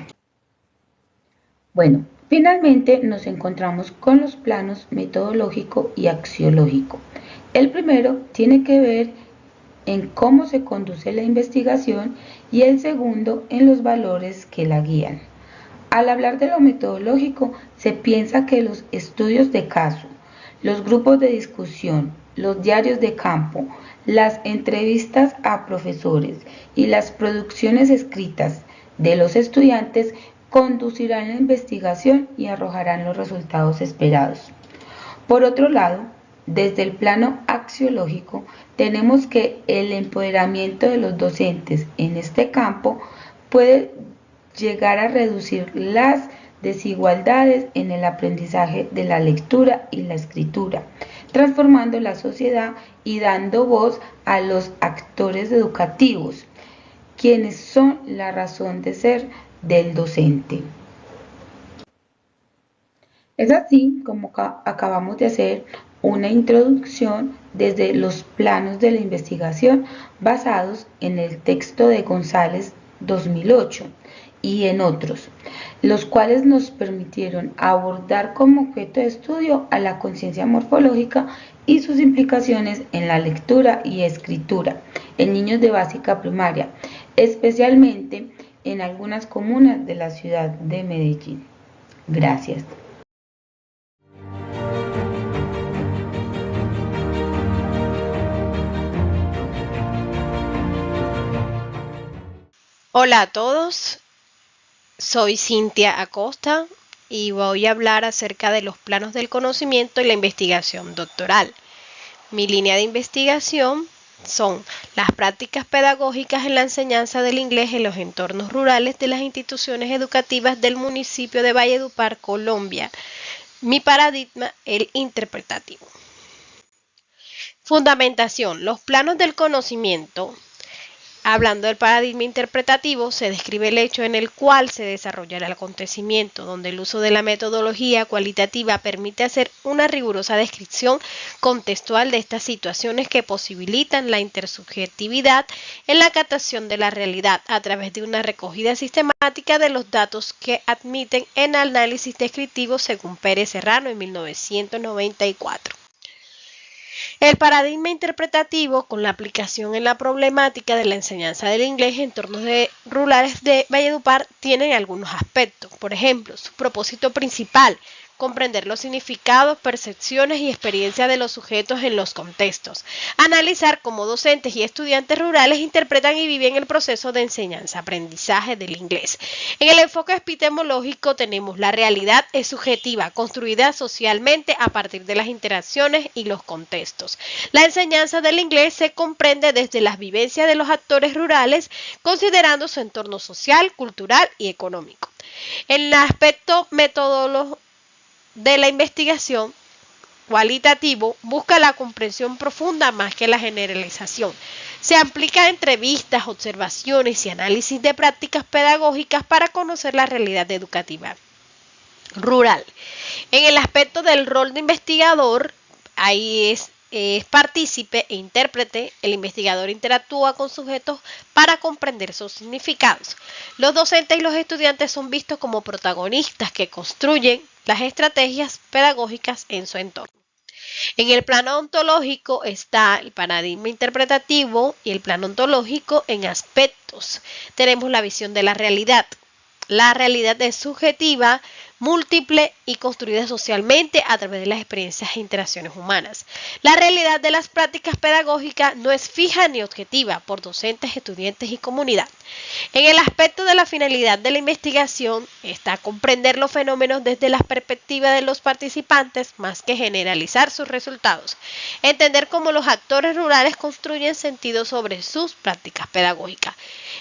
Bueno, finalmente nos encontramos con los planos metodológico y axiológico. El primero tiene que ver en cómo se conduce la investigación y el segundo en los valores que la guían. Al hablar de lo metodológico, se piensa que los estudios de caso, los grupos de discusión, los diarios de campo, las entrevistas a profesores y las producciones escritas de los estudiantes conducirán la investigación y arrojarán los resultados esperados. Por otro lado, desde el plano axiológico, tenemos que el empoderamiento de los docentes en este campo puede llegar a reducir las desigualdades en el aprendizaje de la lectura y la escritura, transformando la sociedad y dando voz a los actores educativos, quienes son la razón de ser del docente. Es así como acabamos de hacer una introducción desde los planos de la investigación basados en el texto de González 2008 y en otros, los cuales nos permitieron abordar como objeto de estudio a la conciencia morfológica y sus implicaciones en la lectura y escritura en niños de básica primaria, especialmente en algunas comunas de la ciudad de Medellín. Gracias.
Hola a todos, soy Cintia Acosta y voy a hablar acerca de los planos del conocimiento y la investigación doctoral. Mi línea de investigación son las prácticas pedagógicas en la enseñanza del inglés en los entornos rurales de las instituciones educativas del municipio de Valledupar, Colombia. Mi paradigma, el interpretativo. Fundamentación. Los planos del conocimiento. Hablando del paradigma interpretativo, se describe el hecho en el cual se desarrolla el acontecimiento, donde el uso de la metodología cualitativa permite hacer una rigurosa descripción contextual de estas situaciones que posibilitan la intersubjetividad en la captación de la realidad a través de una recogida sistemática de los datos que admiten en análisis descriptivo, según Pérez Serrano en 1994. El paradigma interpretativo, con la aplicación en la problemática de la enseñanza del inglés en entornos rurales de Valledupar, tiene algunos aspectos. Por ejemplo, su propósito principal, comprender los significados, percepciones y experiencias de los sujetos en los contextos. Analizar cómo docentes y estudiantes rurales interpretan y viven el proceso de enseñanza-aprendizaje del inglés. En el enfoque epistemológico tenemos la realidad es subjetiva, construida socialmente a partir de las interacciones y los contextos. La enseñanza del inglés se comprende desde las vivencias de los actores rurales, considerando su entorno social, cultural y económico. En el aspecto metodológico de la investigación cualitativo busca la comprensión profunda más que la generalización. Se aplica entrevistas, observaciones y análisis de prácticas pedagógicas para conocer la realidad educativa rural. En el aspecto del rol de investigador, ahí es partícipe e intérprete. El investigador interactúa con sujetos para comprender sus significados. Los docentes y los estudiantes son vistos como protagonistas que construyen las estrategias pedagógicas en su entorno. En el plano ontológico está el paradigma interpretativo y el plano ontológico en aspectos. Tenemos la visión de la realidad. La realidad es subjetiva, múltiple y construida socialmente a través de las experiencias e interacciones humanas. La realidad de las prácticas pedagógicas no es fija ni objetiva por docentes, estudiantes y comunidad. En el aspecto de la finalidad de la investigación está comprender los fenómenos desde la perspectiva de los participantes más que generalizar sus resultados. Entender cómo los actores rurales construyen sentido sobre sus prácticas pedagógicas.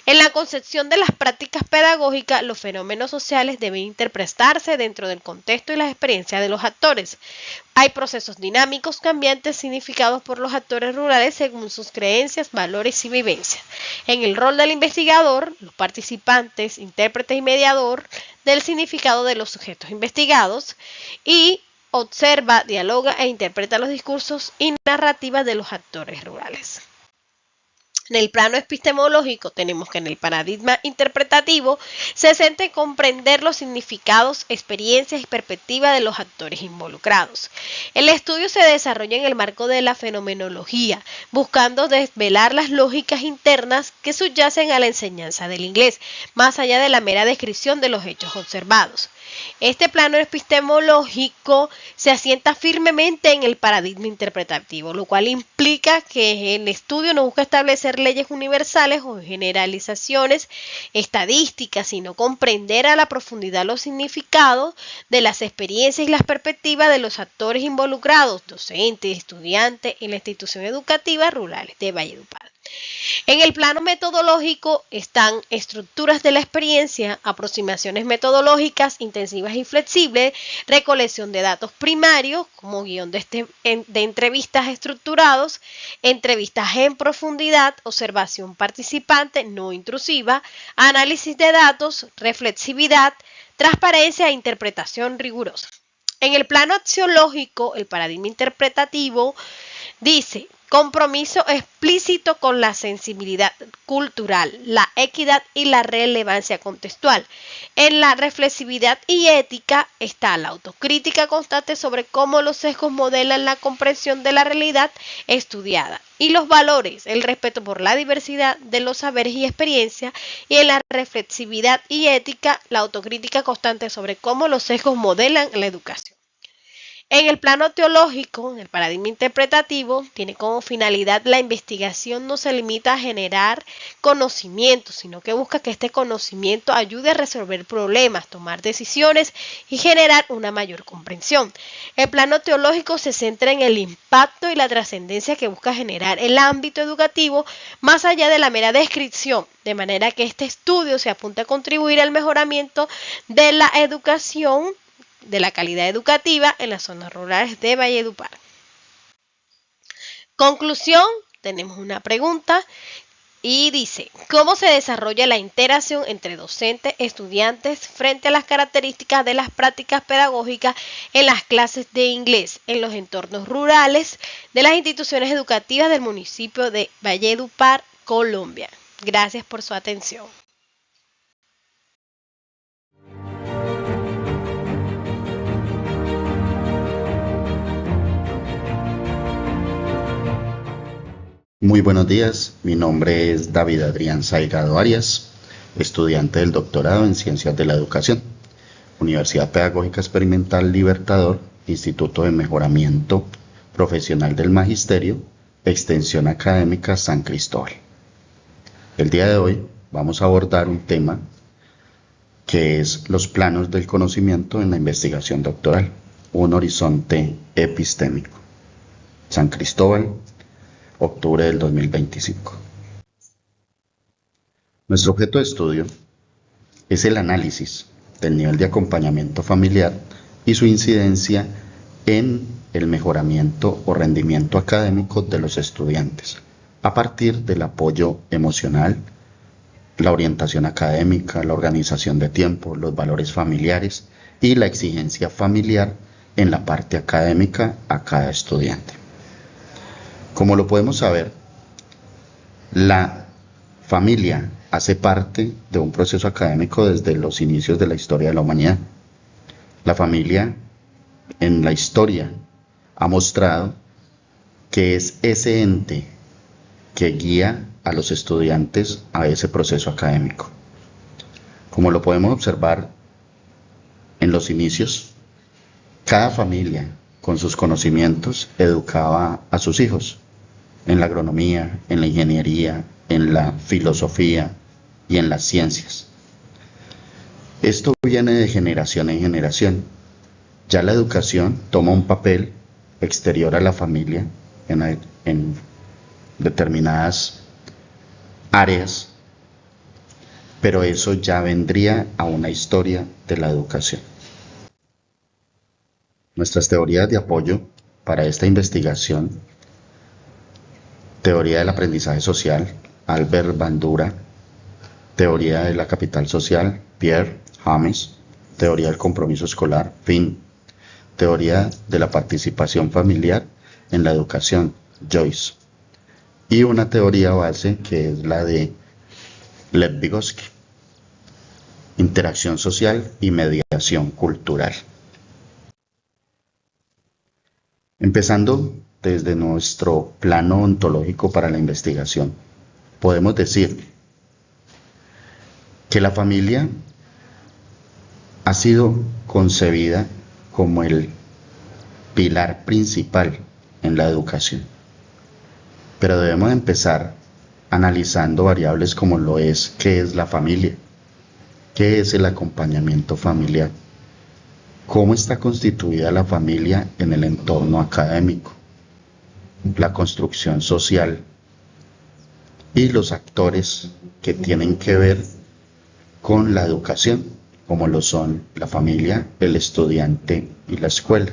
En la concepción de las prácticas pedagógicas, los fenómenos sociales deben interpretarse dentro del contexto y las experiencias de los actores. Hay procesos dinámicos cambiantes significados por los actores rurales según sus creencias, valores y vivencias. En el rol del investigador, los participantes, intérpretes y mediador del significado de los sujetos investigados y observa, dialoga e interpreta los discursos y narrativas de los actores rurales. En el plano epistemológico tenemos que en el paradigma interpretativo se centra en comprender los significados, experiencias y perspectivas de los actores involucrados. El estudio se desarrolla en el marco de la fenomenología, buscando desvelar las lógicas internas que subyacen a la enseñanza del inglés, más allá de la mera descripción de los hechos observados. Este plano epistemológico se asienta firmemente en el paradigma interpretativo, lo cual implica que el estudio no busca establecer leyes universales o generalizaciones estadísticas, sino comprender a la profundidad los significados de las experiencias y las perspectivas de los actores involucrados, docentes, estudiantes en la institución educativa rurales de Valledupar. En el plano metodológico están estructuras de la experiencia, aproximaciones metodológicas intensivas y flexibles, recolección de datos primarios como guión de entrevistas estructurados, entrevistas en profundidad, observación participante no intrusiva, análisis de datos, reflexividad, transparencia e interpretación rigurosa. En el plano axiológico, el paradigma interpretativo dice: compromiso explícito con la sensibilidad cultural, la equidad y la relevancia contextual. En la reflexividad y ética está la autocrítica constante sobre cómo los sesgos modelan la comprensión de la realidad estudiada. Y los valores, el respeto por la diversidad de los saberes y experiencias. Y en la reflexividad y ética, la autocrítica constante sobre cómo los sesgos modelan la educación. En el plano teológico, en el paradigma interpretativo, tiene como finalidad la investigación no se limita a generar conocimiento, sino que busca que este conocimiento ayude a resolver problemas, tomar decisiones y generar una mayor comprensión. El plano teológico se centra en el impacto y la trascendencia que busca generar el ámbito educativo más allá de la mera descripción, de manera que este estudio se apunta a contribuir al mejoramiento de la educación, de la calidad educativa en las zonas rurales de Valledupar. Conclusión, tenemos una pregunta y dice, ¿cómo se desarrolla la interacción entre docentes y estudiantes frente a las características de las prácticas pedagógicas en las clases de inglés en los entornos rurales de las instituciones educativas del municipio de Valledupar, Colombia? Gracias por su atención.
Muy buenos días, mi nombre es David Adrián Salgado Arias, estudiante del doctorado en Ciencias de la Educación, Universidad Pedagógica Experimental Libertador, Instituto de Mejoramiento Profesional del Magisterio, Extensión Académica San Cristóbal. El día de hoy vamos a abordar un tema que es los planos del conocimiento en la investigación doctoral, un horizonte epistémico. San Cristóbal, octubre del 2025. Nuestro objeto de estudio es el análisis del nivel de acompañamiento familiar y su incidencia en el mejoramiento o rendimiento académico de los estudiantes, a partir del apoyo emocional, la orientación académica, la organización de tiempo, los valores familiares y la exigencia familiar en la parte académica a cada estudiante. Como lo podemos saber, la familia hace parte de un proceso académico desde los inicios de la historia de la humanidad. La familia en la historia ha mostrado que es ese ente que guía a los estudiantes a ese proceso académico. Como lo podemos observar en los inicios, cada familia con sus conocimientos educaba a sus hijos en la agronomía, en la ingeniería, en la filosofía y en las ciencias. Esto viene de generación en generación. Ya la educación toma un papel exterior a la familia en determinadas áreas, pero eso ya vendría a una historia de la educación. Nuestras teorías de apoyo para esta investigación: teoría del aprendizaje social, Albert Bandura; teoría de la capital social, Pierre James; teoría del compromiso escolar, Finn; teoría de la participación familiar en la educación, Joyce; y una teoría base que es la de Lev Vygotsky, interacción social y mediación cultural. Empezando desde nuestro plano ontológico para la investigación, podemos decir que la familia ha sido concebida como el pilar principal en la educación, pero debemos empezar analizando variables como lo es qué es la familia, qué es el acompañamiento familiar, cómo está constituida la familia en el entorno académico, la construcción social y los actores que tienen que ver con la educación, como lo son la familia, el estudiante y la escuela.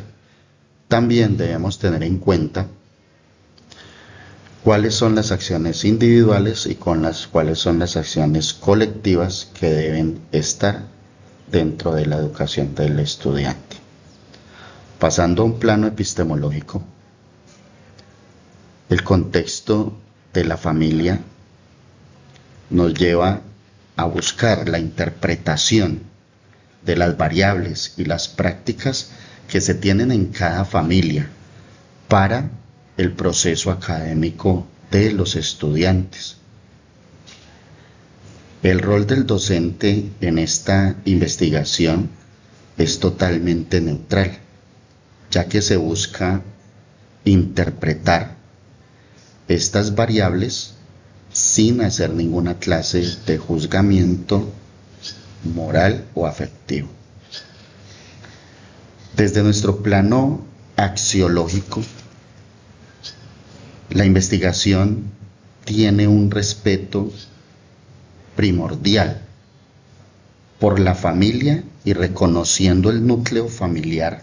También debemos tener en cuenta cuáles son las acciones individuales y cuáles son las acciones colectivas que deben estar dentro de la educación del estudiante. Pasando a un plano epistemológico, el contexto de la familia nos lleva a buscar la interpretación de las variables y las prácticas que se tienen en cada familia para el proceso académico de los estudiantes. El rol del docente en esta investigación es totalmente neutral. ya que se busca interpretar estas variables sin hacer ninguna clase de juzgamiento moral o afectivo. Desde nuestro plano axiológico, la investigación tiene un respeto primordial por la familia y reconociendo el núcleo familiar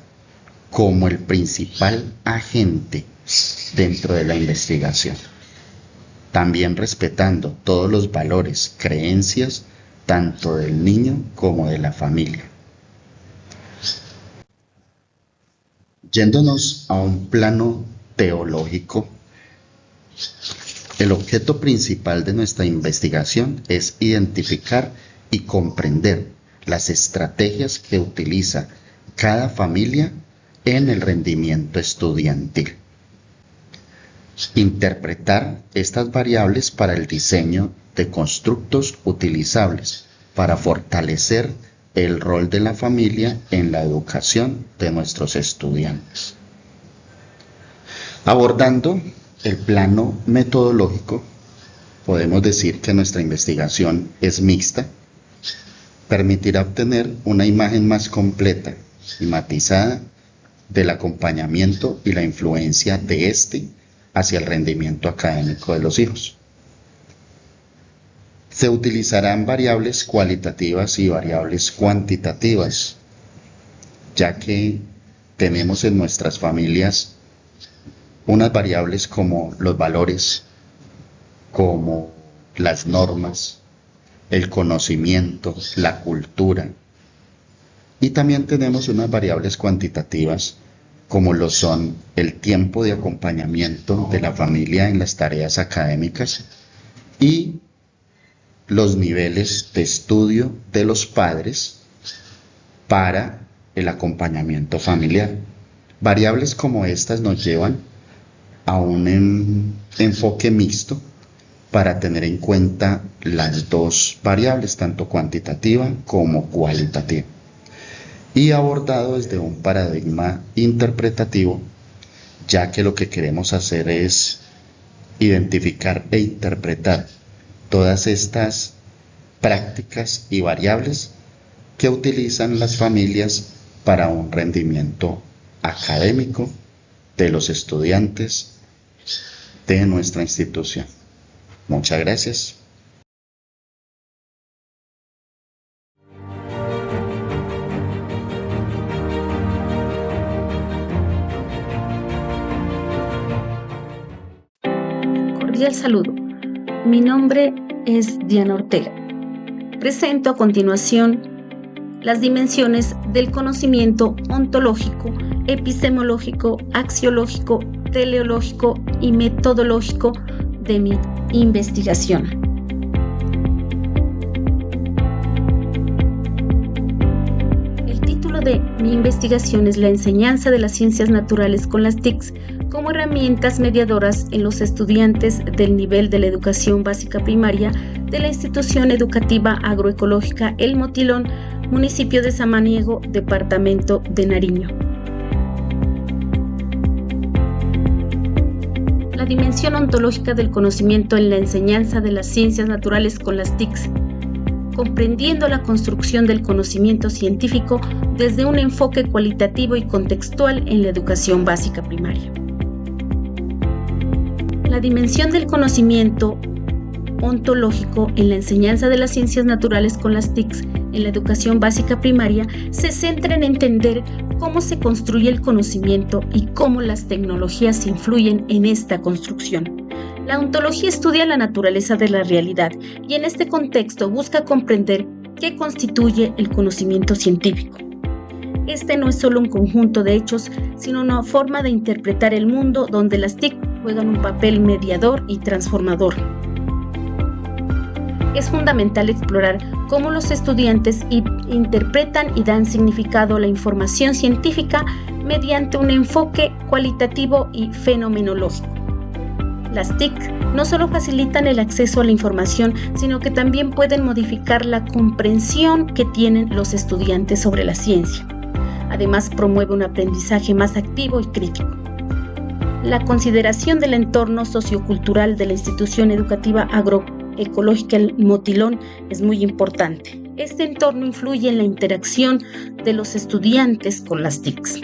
como el principal agente dentro de la investigación. También respetando todos los valores, creencias, tanto del niño como de la familia. Yéndonos a un plano teológico, el objeto principal de nuestra investigación es identificar y comprender las estrategias que utiliza cada familia en el rendimiento estudiantil. Interpretar estas variables para el diseño de constructos utilizables para fortalecer el rol de la familia en la educación de nuestros estudiantes. Abordando el plano metodológico, podemos decir que nuestra investigación es mixta, permitirá obtener una imagen más completa y matizada del acompañamiento y la influencia de este hacia el rendimiento académico de los hijos. Se utilizarán variables cualitativas y variables cuantitativas, ya que tenemos en nuestras familias unas variables como los valores, como las normas, el conocimiento, la cultura, y también tenemos unas variables cuantitativas como lo son el tiempo de acompañamiento de la familia en las tareas académicas y los niveles de estudio de los padres para el acompañamiento familiar. Variables como estas nos llevan a un enfoque mixto para tener en cuenta las dos variables, tanto cuantitativa como cualitativa, y abordado desde un paradigma interpretativo, ya que lo que queremos hacer es identificar e interpretar todas estas prácticas y variables que utilizan las familias para un rendimiento académico de los estudiantes de nuestra institución. Muchas gracias.
Cordial saludo. Mi nombre es Diana Ortega. Presento a continuación las dimensiones del conocimiento ontológico, epistemológico, axiológico, teleológico y metodológico de mi investigación. El título de mi investigación es La enseñanza de las ciencias naturales con las TICs como herramientas mediadoras en los estudiantes del nivel de la educación básica primaria de la institución educativa agroecológica El Motilón, municipio de Samaniego, departamento de Nariño. La dimensión ontológica del conocimiento en la enseñanza de las ciencias naturales con las TICs, comprendiendo la construcción del conocimiento científico desde un enfoque cualitativo y contextual en la educación básica primaria. La dimensión del conocimiento ontológico en la enseñanza de las ciencias naturales con las TICs en la educación básica primaria se centra en entender cómo se construye el conocimiento y cómo las tecnologías influyen en esta construcción. La ontología estudia la naturaleza de la realidad y en este contexto busca comprender qué constituye el conocimiento científico. Este no es solo un conjunto de hechos, sino una forma de interpretar el mundo donde las TIC juegan un papel mediador y transformador. Es fundamental explorar cómo los estudiantes interpretan y dan significado a la información científica mediante un enfoque cualitativo y fenomenológico. Las TIC no solo facilitan el acceso a la información, sino que también pueden modificar la comprensión que tienen los estudiantes sobre la ciencia.
Además, promueve un aprendizaje más activo y crítico. La consideración del entorno sociocultural de la institución educativa agroecológica El Motilón es muy importante. Este entorno influye en la interacción de los estudiantes con las TICs.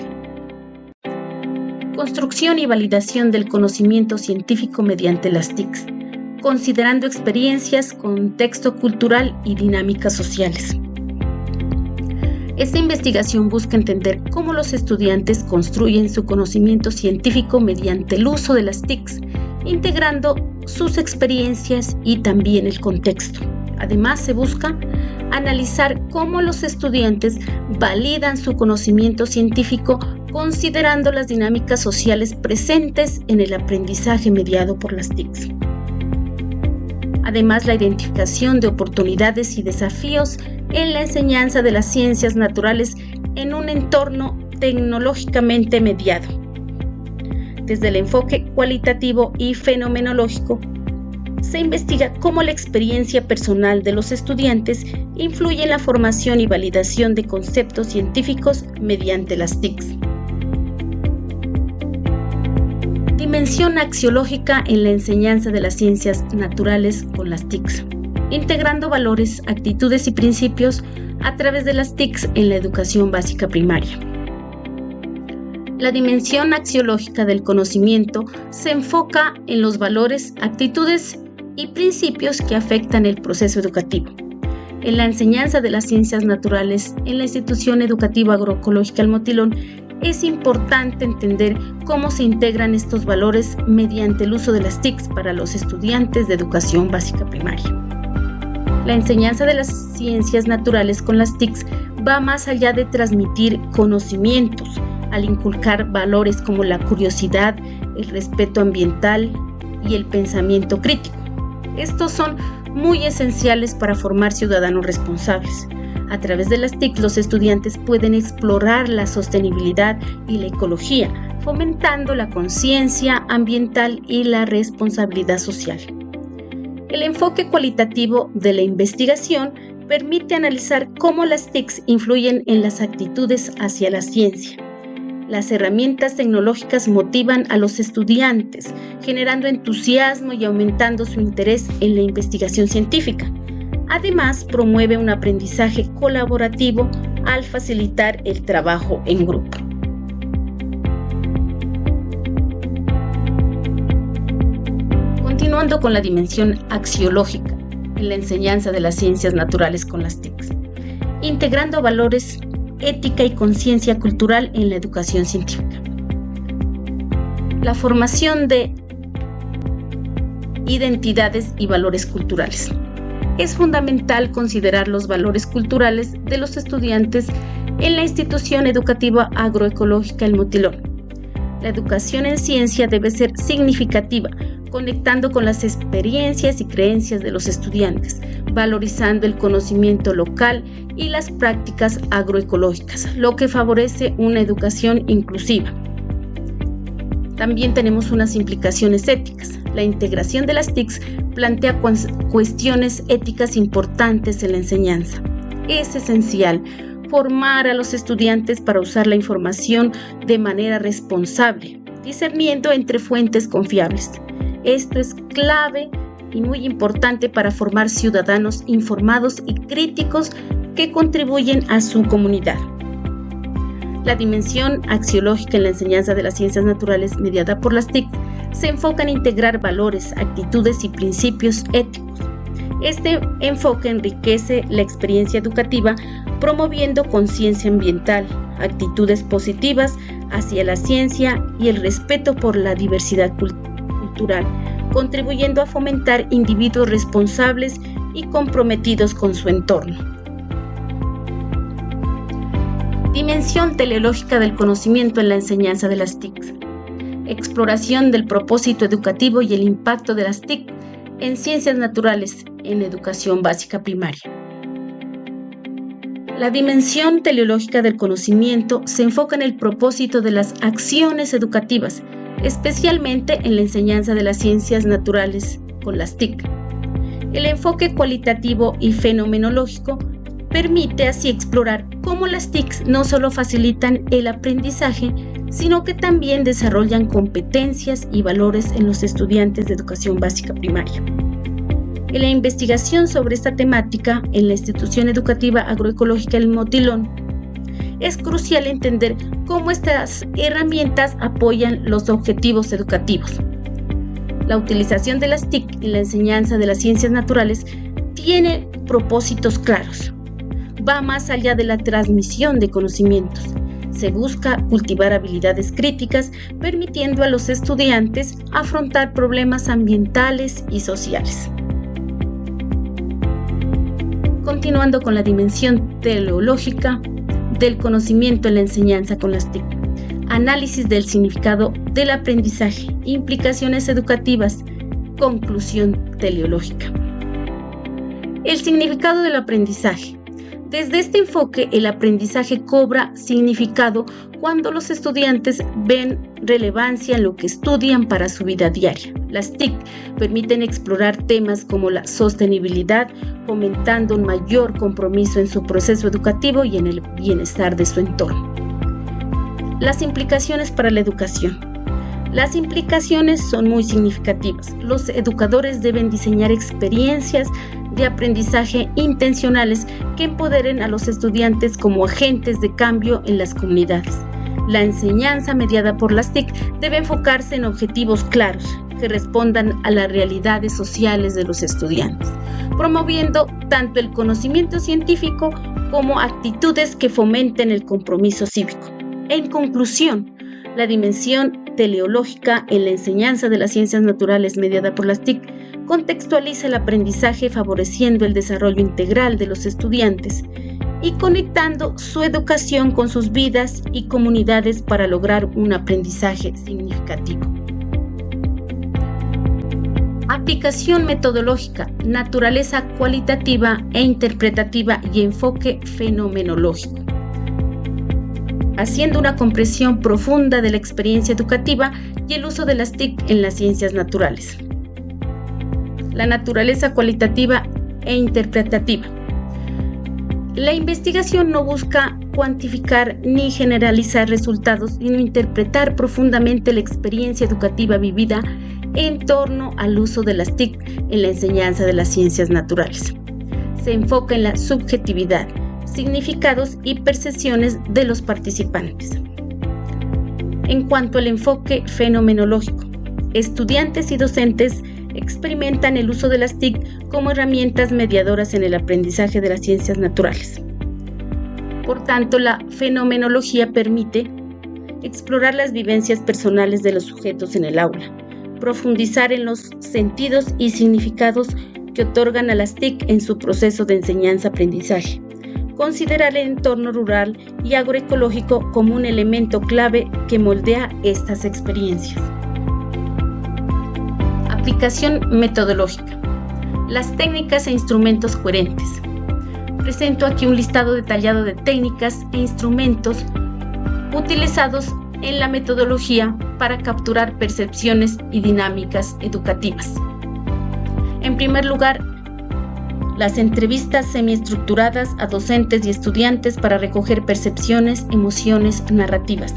Construcción y validación del conocimiento científico mediante las TICs, considerando experiencias, contexto cultural y dinámicas sociales. Esta investigación busca entender cómo los estudiantes construyen su conocimiento científico mediante el uso de las TICs, integrando sus experiencias y también el contexto. Además, se busca analizar cómo los estudiantes validan su conocimiento científico considerando las dinámicas sociales presentes en el aprendizaje mediado por las TICs. Además, la identificación de oportunidades y desafíos en la enseñanza de las ciencias naturales en un entorno tecnológicamente mediado. Desde el enfoque cualitativo y fenomenológico, se investiga cómo la experiencia personal de los estudiantes influye en la formación y validación de conceptos científicos mediante las TICs. Dimensión axiológica en la enseñanza de las ciencias naturales con las TICs, integrando valores, actitudes y principios a través de las TICs en la educación básica primaria. La dimensión axiológica del conocimiento se enfoca en los valores, actitudes y principios que afectan el proceso educativo. En la enseñanza de las ciencias naturales en la institución educativa agroecológica El Motilón, es importante entender cómo se integran estos valores mediante el uso de las TICs para los estudiantes de educación básica primaria. La enseñanza de las ciencias naturales con las TICs va más allá de transmitir conocimientos, al inculcar valores como la curiosidad, el respeto ambiental y el pensamiento crítico. Estos son muy esenciales para formar ciudadanos responsables. A través de las TIC, los estudiantes pueden explorar la sostenibilidad y la ecología, fomentando la conciencia ambiental y la responsabilidad social. El enfoque cualitativo de la investigación permite analizar cómo las TICs influyen en las actitudes hacia la ciencia. Las herramientas tecnológicas motivan a los estudiantes, generando entusiasmo y aumentando su interés en la investigación científica. Además, promueve un aprendizaje colaborativo al facilitar el trabajo en grupo. Continuando con la dimensión axiológica en la enseñanza de las ciencias naturales con las TICs, integrando valores, ética y conciencia cultural en la educación científica. La formación de identidades y valores culturales. Es fundamental considerar los valores culturales de los estudiantes en la institución educativa agroecológica El Motilón. La educación en ciencia debe ser significativa, conectando con las experiencias y creencias de los estudiantes, valorizando el conocimiento local y las prácticas agroecológicas, lo que favorece una educación inclusiva. También tenemos unas implicaciones éticas. La integración de las TICs plantea cuestiones éticas importantes en la enseñanza. Es esencial formar a los estudiantes para usar la información de manera responsable, discerniendo entre fuentes confiables. Esto es clave y muy importante para formar ciudadanos informados y críticos que contribuyen a su comunidad. La dimensión axiológica en la enseñanza de las ciencias naturales mediada por las TIC se enfoca en integrar valores, actitudes y principios éticos. Este enfoque enriquece la experiencia educativa promoviendo conciencia ambiental, actitudes positivas hacia la ciencia y el respeto por la diversidad cultural, contribuyendo a fomentar individuos responsables y comprometidos con su entorno. Dimensión teleológica del conocimiento en la enseñanza de las TIC. Exploración del propósito educativo y el impacto de las TIC en ciencias naturales en educación básica primaria. La dimensión teleológica del conocimiento se enfoca en el propósito de las acciones educativas, especialmente en la enseñanza de las ciencias naturales con las TIC. El enfoque cualitativo y fenomenológico Permite así explorar cómo las TICs no solo facilitan el aprendizaje, sino que también desarrollan competencias y valores en los estudiantes de educación básica primaria. En la investigación sobre esta temática en la Institución Educativa Agroecológica El Motilón, es crucial entender cómo estas herramientas apoyan los objetivos educativos. La utilización de las TIC en la enseñanza de las ciencias naturales tiene propósitos claros. Va más allá de la transmisión de conocimientos. Se busca cultivar habilidades críticas, permitiendo a los estudiantes afrontar problemas ambientales y sociales. Continuando con la dimensión teleológica del conocimiento en la enseñanza con las TIC. Análisis del significado del aprendizaje, implicaciones educativas, conclusión teleológica. El significado del aprendizaje. Desde este enfoque, el aprendizaje cobra significado cuando los estudiantes ven relevancia en lo que estudian para su vida diaria. Las TIC permiten explorar temas como la sostenibilidad, fomentando un mayor compromiso en su proceso educativo y en el bienestar de su entorno. Las implicaciones para la educación. Las implicaciones son muy significativas. Los educadores deben diseñar experiencias de aprendizaje intencionales que empoderen a los estudiantes como agentes de cambio en las comunidades. La enseñanza mediada por las TIC debe enfocarse en objetivos claros que respondan a las realidades sociales de los estudiantes, promoviendo tanto el conocimiento científico como actitudes que fomenten el compromiso cívico. En conclusión, la dimensión teleológica en la enseñanza de las ciencias naturales mediada por las TIC contextualiza el aprendizaje favoreciendo el desarrollo integral de los estudiantes y conectando su educación con sus vidas y comunidades para lograr un aprendizaje significativo. Aplicación metodológica, naturaleza cualitativa e interpretativa y enfoque fenomenológico. Haciendo una comprensión profunda de la experiencia educativa y el uso de las TIC en las ciencias naturales. La naturaleza cualitativa e interpretativa. La investigación no busca cuantificar ni generalizar resultados, sino interpretar profundamente la experiencia educativa vivida en torno al uso de las TIC en la enseñanza de las ciencias naturales. Se enfoca en la subjetividad, significados y percepciones de los participantes. En cuanto al enfoque fenomenológico, estudiantes y docentes experimentan el uso de las TIC como herramientas mediadoras en el aprendizaje de las ciencias naturales. Por tanto, la fenomenología permite explorar las vivencias personales de los sujetos en el aula, profundizar en los sentidos y significados que otorgan a las TIC en su proceso de enseñanza-aprendizaje, considerar el entorno rural y agroecológico como un elemento clave que moldea estas experiencias. Aplicación metodológica. Las técnicas e instrumentos coherentes. Presento aquí un listado detallado de técnicas e instrumentos utilizados en la metodología para capturar percepciones y dinámicas educativas. En primer lugar, las entrevistas semiestructuradas a docentes y estudiantes para recoger percepciones, emociones, narrativas.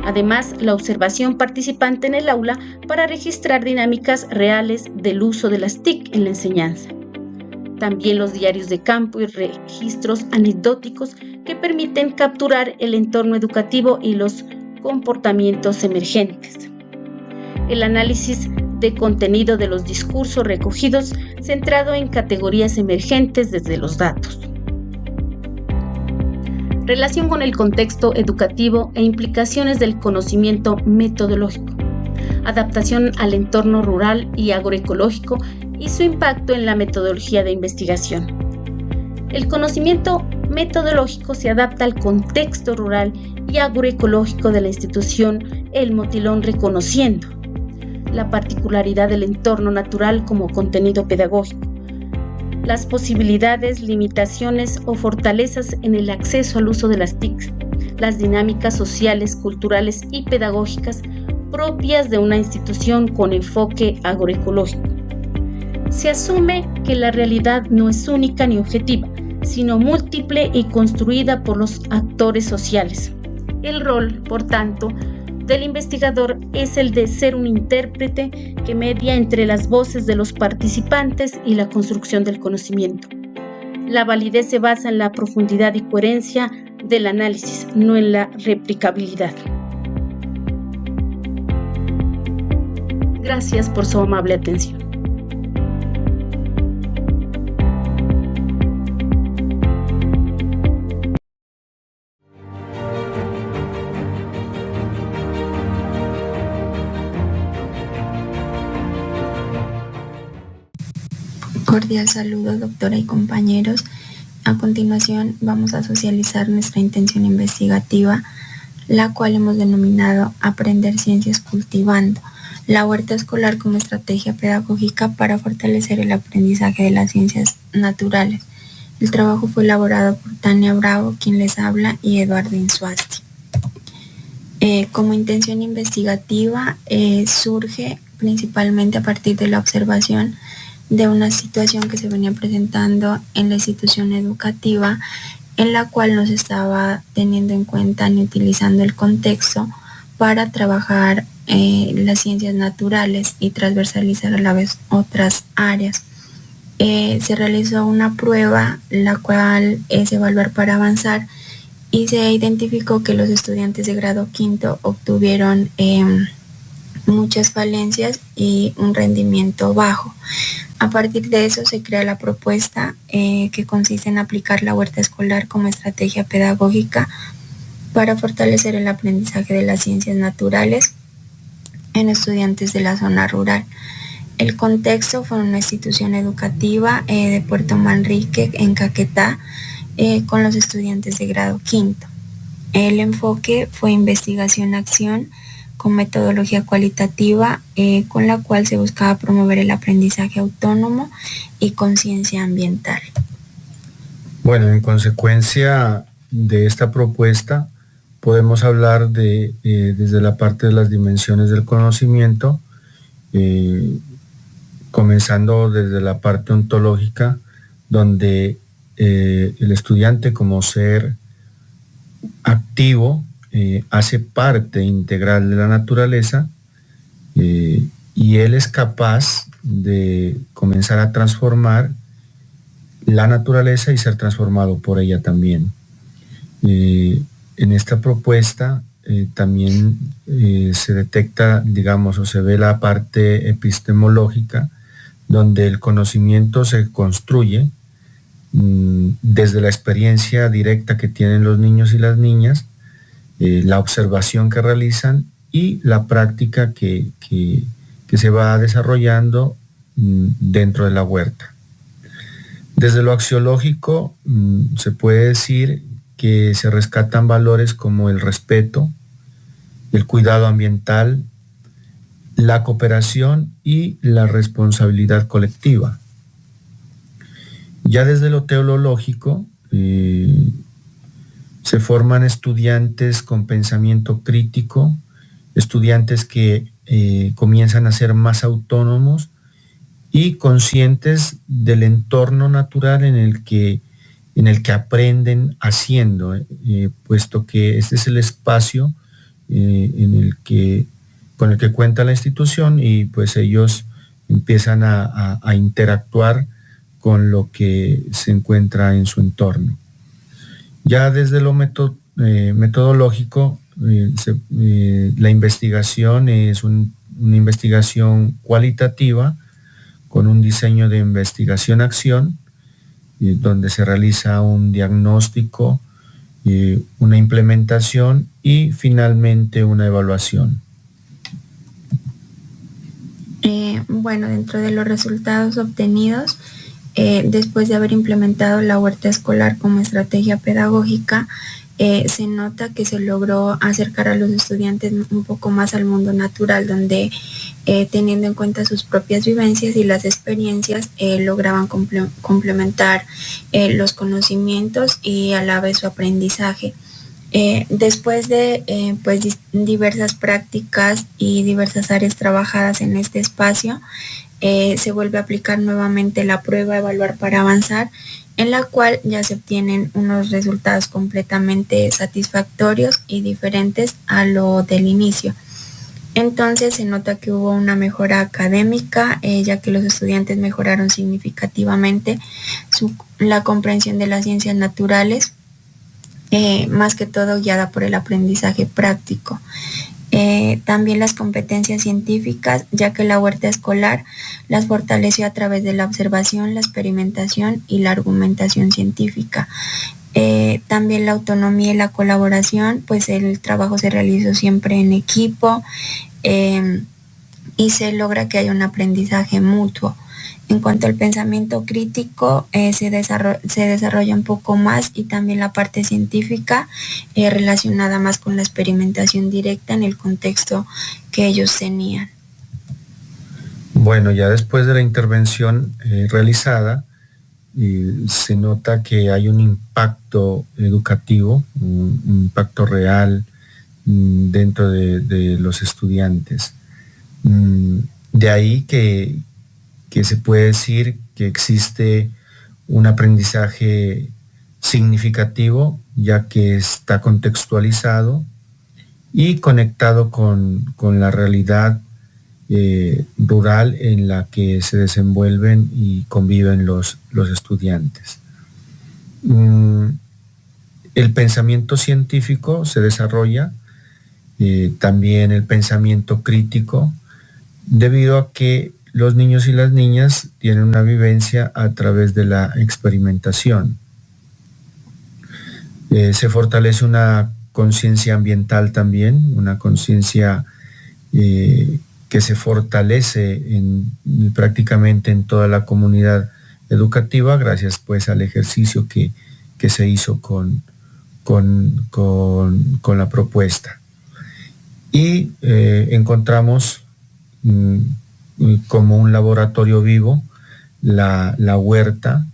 Además, la observación participante en el aula para registrar dinámicas reales del uso de las TIC en la enseñanza. También los diarios de campo y registros anecdóticos que permiten capturar el entorno educativo y los comportamientos emergentes. El análisis de contenido de los discursos recogidos centrado en categorías emergentes desde los datos. Relación con el contexto educativo e implicaciones del conocimiento metodológico. Adaptación al entorno rural y agroecológico y su impacto en la metodología de investigación. El conocimiento metodológico se adapta al contexto rural y agroecológico de la institución El Motilón, reconociendo la particularidad del entorno natural como contenido pedagógico, las posibilidades, limitaciones o fortalezas en el acceso al uso de las TIC, las dinámicas sociales, culturales y pedagógicas propias de una institución con enfoque agroecológico. Se asume que la realidad no es única ni objetiva, sino múltiple y construida por los actores sociales. El rol, por tanto, del investigador es el de ser un intérprete que media entre las voces de los participantes y la construcción del conocimiento. La validez se basa en la profundidad y coherencia del análisis, no en la replicabilidad. Gracias por su amable atención.
Cordial saludo, doctora y compañeros. A continuación vamos a socializar nuestra intención investigativa, la cual hemos denominado Aprender Ciencias Cultivando, la huerta escolar como estrategia pedagógica para fortalecer el aprendizaje de las ciencias naturales. El trabajo fue elaborado por Tania Bravo, quien les habla, y Eduardo Insuasti. Como intención investigativa surge principalmente a partir de la observación de una situación que se venía presentando en la institución educativa, en la cual no se estaba teniendo en cuenta ni utilizando el contexto para trabajar las ciencias naturales y transversalizar a la vez otras áreas. Se realizó una prueba, la cual es evaluar para avanzar, y se identificó que los estudiantes de grado quinto obtuvieron muchas falencias y un rendimiento bajo. A partir de eso se crea la propuesta que consiste en aplicar la huerta escolar como estrategia pedagógica para fortalecer el aprendizaje de las ciencias naturales en estudiantes de la zona rural. El contexto fue una institución educativa de Puerto Manrique, en Caquetá, con los estudiantes de grado quinto. El enfoque fue investigación-acción con metodología cualitativa, con la cual se buscaba promover el aprendizaje autónomo y conciencia ambiental.
Bueno, en consecuencia de esta propuesta, podemos hablar desde la parte de las dimensiones del conocimiento, comenzando desde la parte ontológica, donde el estudiante como ser activo hace parte integral de la naturaleza, y él es capaz de comenzar a transformar la naturaleza y ser transformado por ella también. En esta propuesta también se detecta, digamos, o se ve la parte epistemológica, donde el conocimiento se construye desde la experiencia directa que tienen los niños y las niñas, la observación que realizan y la práctica que se va desarrollando dentro de la huerta. Desde lo axiológico se puede decir que se rescatan valores como el respeto, el cuidado ambiental, la cooperación y la responsabilidad colectiva. Ya desde lo teológico se forman estudiantes con pensamiento crítico, estudiantes que comienzan a ser más autónomos y conscientes del entorno natural en el que aprenden haciendo, puesto que este es el espacio con el que cuenta la institución, y pues ellos empiezan a interactuar con lo que se encuentra en su entorno. Ya desde lo metodológico, la investigación es una investigación cualitativa con un diseño de investigación-acción, donde se realiza un diagnóstico, una implementación y finalmente una evaluación.
Bueno, dentro de los resultados obtenidos, después de haber implementado la huerta escolar como estrategia pedagógica, se nota que se logró acercar a los estudiantes un poco más al mundo natural, donde teniendo en cuenta sus propias vivencias y las experiencias, lograban complementar los conocimientos y a la vez su aprendizaje. Después de diversas prácticas y diversas áreas trabajadas en este espacio, se vuelve a aplicar nuevamente la prueba Evaluar para Avanzar, en la cual ya se obtienen unos resultados completamente satisfactorios y diferentes a lo del inicio. Entonces se nota que hubo una mejora académica, ya que los estudiantes mejoraron significativamente la comprensión de las ciencias naturales, más que todo guiada por el aprendizaje práctico. También las competencias científicas, ya que la huerta escolar las fortaleció a través de la observación, la experimentación y la argumentación científica. También la autonomía y la colaboración, pues el trabajo se realizó siempre en equipo, y se logra que haya un aprendizaje mutuo. En cuanto al pensamiento crítico, se desarrolla un poco más, y también la parte científica relacionada más con la experimentación directa en el contexto que ellos tenían.
Bueno, ya después de la intervención realizada, se nota que hay un impacto educativo, un impacto real dentro de los estudiantes. De ahí que se puede decir que existe un aprendizaje significativo, ya que está contextualizado y conectado con la realidad rural en la que se desenvuelven y conviven los estudiantes. El pensamiento científico se desarrolla, también el pensamiento crítico, debido a que los niños y las niñas tienen una vivencia a través de la experimentación. Se fortalece una conciencia ambiental también, una conciencia que se fortalece prácticamente en toda la comunidad educativa, gracias pues al ejercicio que se hizo con la propuesta. Y encontramos como un laboratorio vivo la huerta,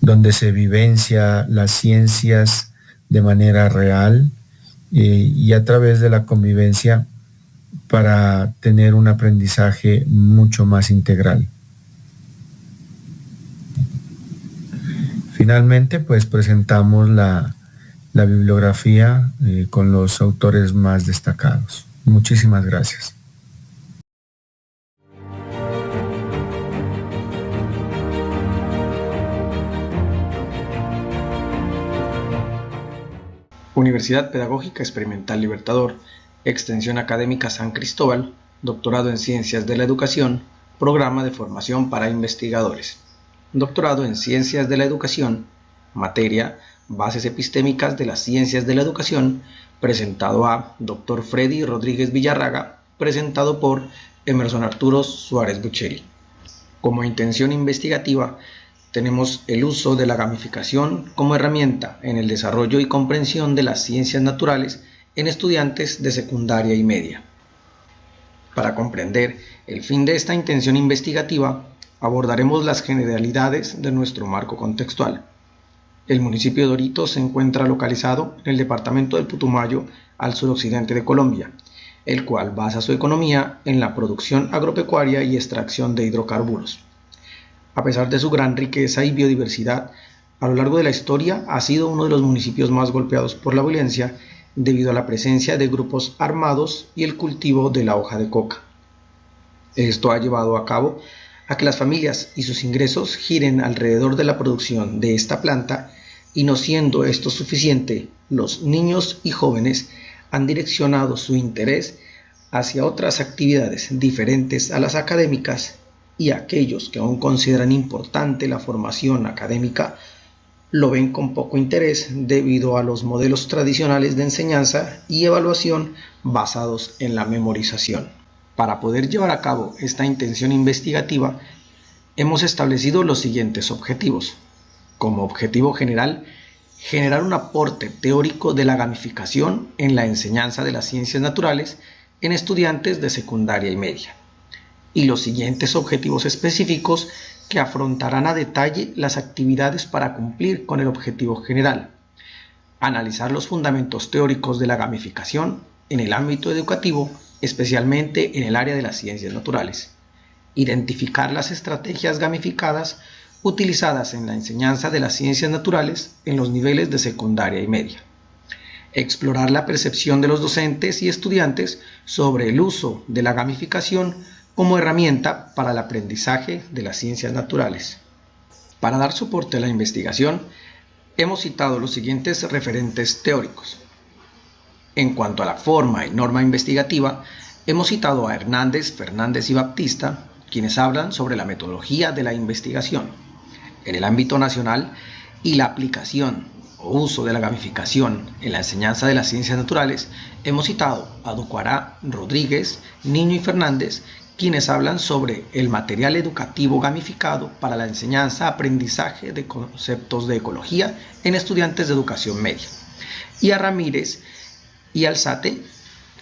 donde se vivencia las ciencias de manera real, y a través de la convivencia para tener un aprendizaje mucho más integral. Finalmente, pues presentamos la bibliografía con los autores más destacados. Muchísimas gracias.
Universidad Pedagógica Experimental Libertador, Extensión Académica San Cristóbal, Doctorado en Ciencias de la Educación, Programa de Formación para Investigadores. Doctorado en Ciencias de la Educación, Materia Bases Epistémicas de las Ciencias de la Educación, presentado a Dr. Freddy Rodríguez Villarraga, presentado por Emerson Arturo Suárez Buccelli. Como intención investigativa, tenemos el uso de la gamificación como herramienta en el desarrollo y comprensión de las ciencias naturales en estudiantes de secundaria y media. Para comprender el fin de esta intención investigativa, abordaremos las generalidades de nuestro marco contextual. El municipio de Orito se encuentra localizado en el departamento del Putumayo, al suroccidente de Colombia, el cual basa su economía en la producción agropecuaria y extracción de hidrocarburos. A pesar de su gran riqueza y biodiversidad, a lo largo de la historia ha sido uno de los municipios más golpeados por la violencia debido a la presencia de grupos armados y el cultivo de la hoja de coca. Esto ha llevado a cabo a que las familias y sus ingresos giren alrededor de la producción de esta planta, y no siendo esto suficiente, los niños y jóvenes han direccionado su interés hacia otras actividades diferentes a las académicas, y aquellos que aún consideran importante la formación académica lo ven con poco interés debido a los modelos tradicionales de enseñanza y evaluación basados en la memorización. Para poder llevar a cabo esta intención investigativa, hemos establecido los siguientes objetivos. Como objetivo general, generar un aporte teórico de la gamificación en la enseñanza de las ciencias naturales en estudiantes de secundaria y media. Y los siguientes objetivos específicos que afrontarán a detalle las actividades para cumplir con el objetivo general. Analizar los fundamentos teóricos de la gamificación en el ámbito educativo, especialmente en el área de las ciencias naturales. Identificar las estrategias gamificadas utilizadas en la enseñanza de las ciencias naturales en los niveles de secundaria y media. Explorar la percepción de los docentes y estudiantes sobre el uso de la gamificación como herramienta para el aprendizaje de las ciencias naturales. Para dar soporte a la investigación, hemos citado los siguientes referentes teóricos. En cuanto a la forma y norma investigativa, hemos citado a Hernández, Fernández y Baptista, quienes hablan sobre la metodología de la investigación. En el ámbito nacional y la aplicación o uso de la gamificación en la enseñanza de las ciencias naturales, hemos citado a Ducuará, Rodríguez, Niño y Fernández, quienes hablan sobre el material educativo gamificado para la enseñanza-aprendizaje de conceptos de ecología en estudiantes de educación media, y a Ramírez y Alzate,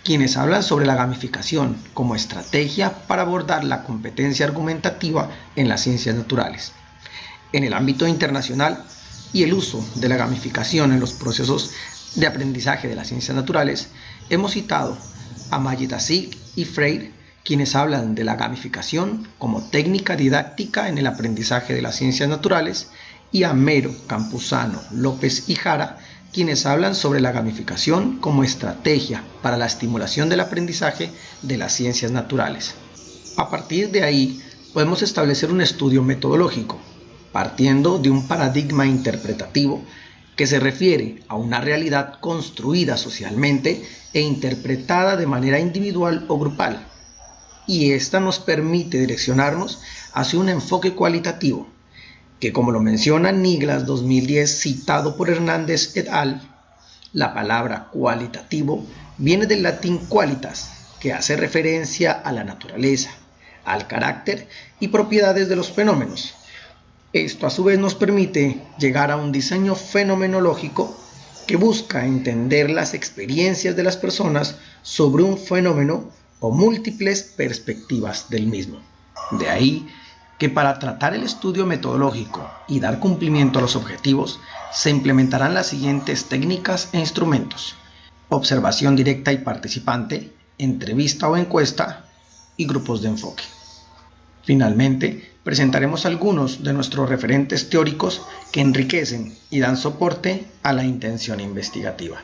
quienes hablan sobre la gamificación como estrategia para abordar la competencia argumentativa en las ciencias naturales. En el ámbito internacional y el uso de la gamificación en los procesos de aprendizaje de las ciencias naturales, hemos citado a Mayetazig y Freire, quienes hablan de la gamificación como técnica didáctica en el aprendizaje de las ciencias naturales, y a Mero, Campuzano, López y Jara, quienes hablan sobre la gamificación como estrategia para la estimulación del aprendizaje de las ciencias naturales. A partir de ahí, podemos establecer un estudio metodológico, partiendo de un paradigma interpretativo que se refiere a una realidad construida socialmente e interpretada de manera individual o grupal, y esta nos permite direccionarnos hacia un enfoque cualitativo, que, como lo menciona Niglas 2010 citado por Hernández et al., la palabra cualitativo viene del latín qualitas, que hace referencia a la naturaleza, al carácter y propiedades de los fenómenos. Esto a su vez nos permite llegar a un diseño fenomenológico que busca entender las experiencias de las personas sobre un fenómeno o múltiples perspectivas del mismo. De ahí que para tratar el estudio metodológico y dar cumplimiento a los objetivos, se implementarán las siguientes técnicas e instrumentos: observación directa y participante, entrevista o encuesta y grupos de enfoque. Finalmente, presentaremos algunos de nuestros referentes teóricos que enriquecen y dan soporte a la intención investigativa.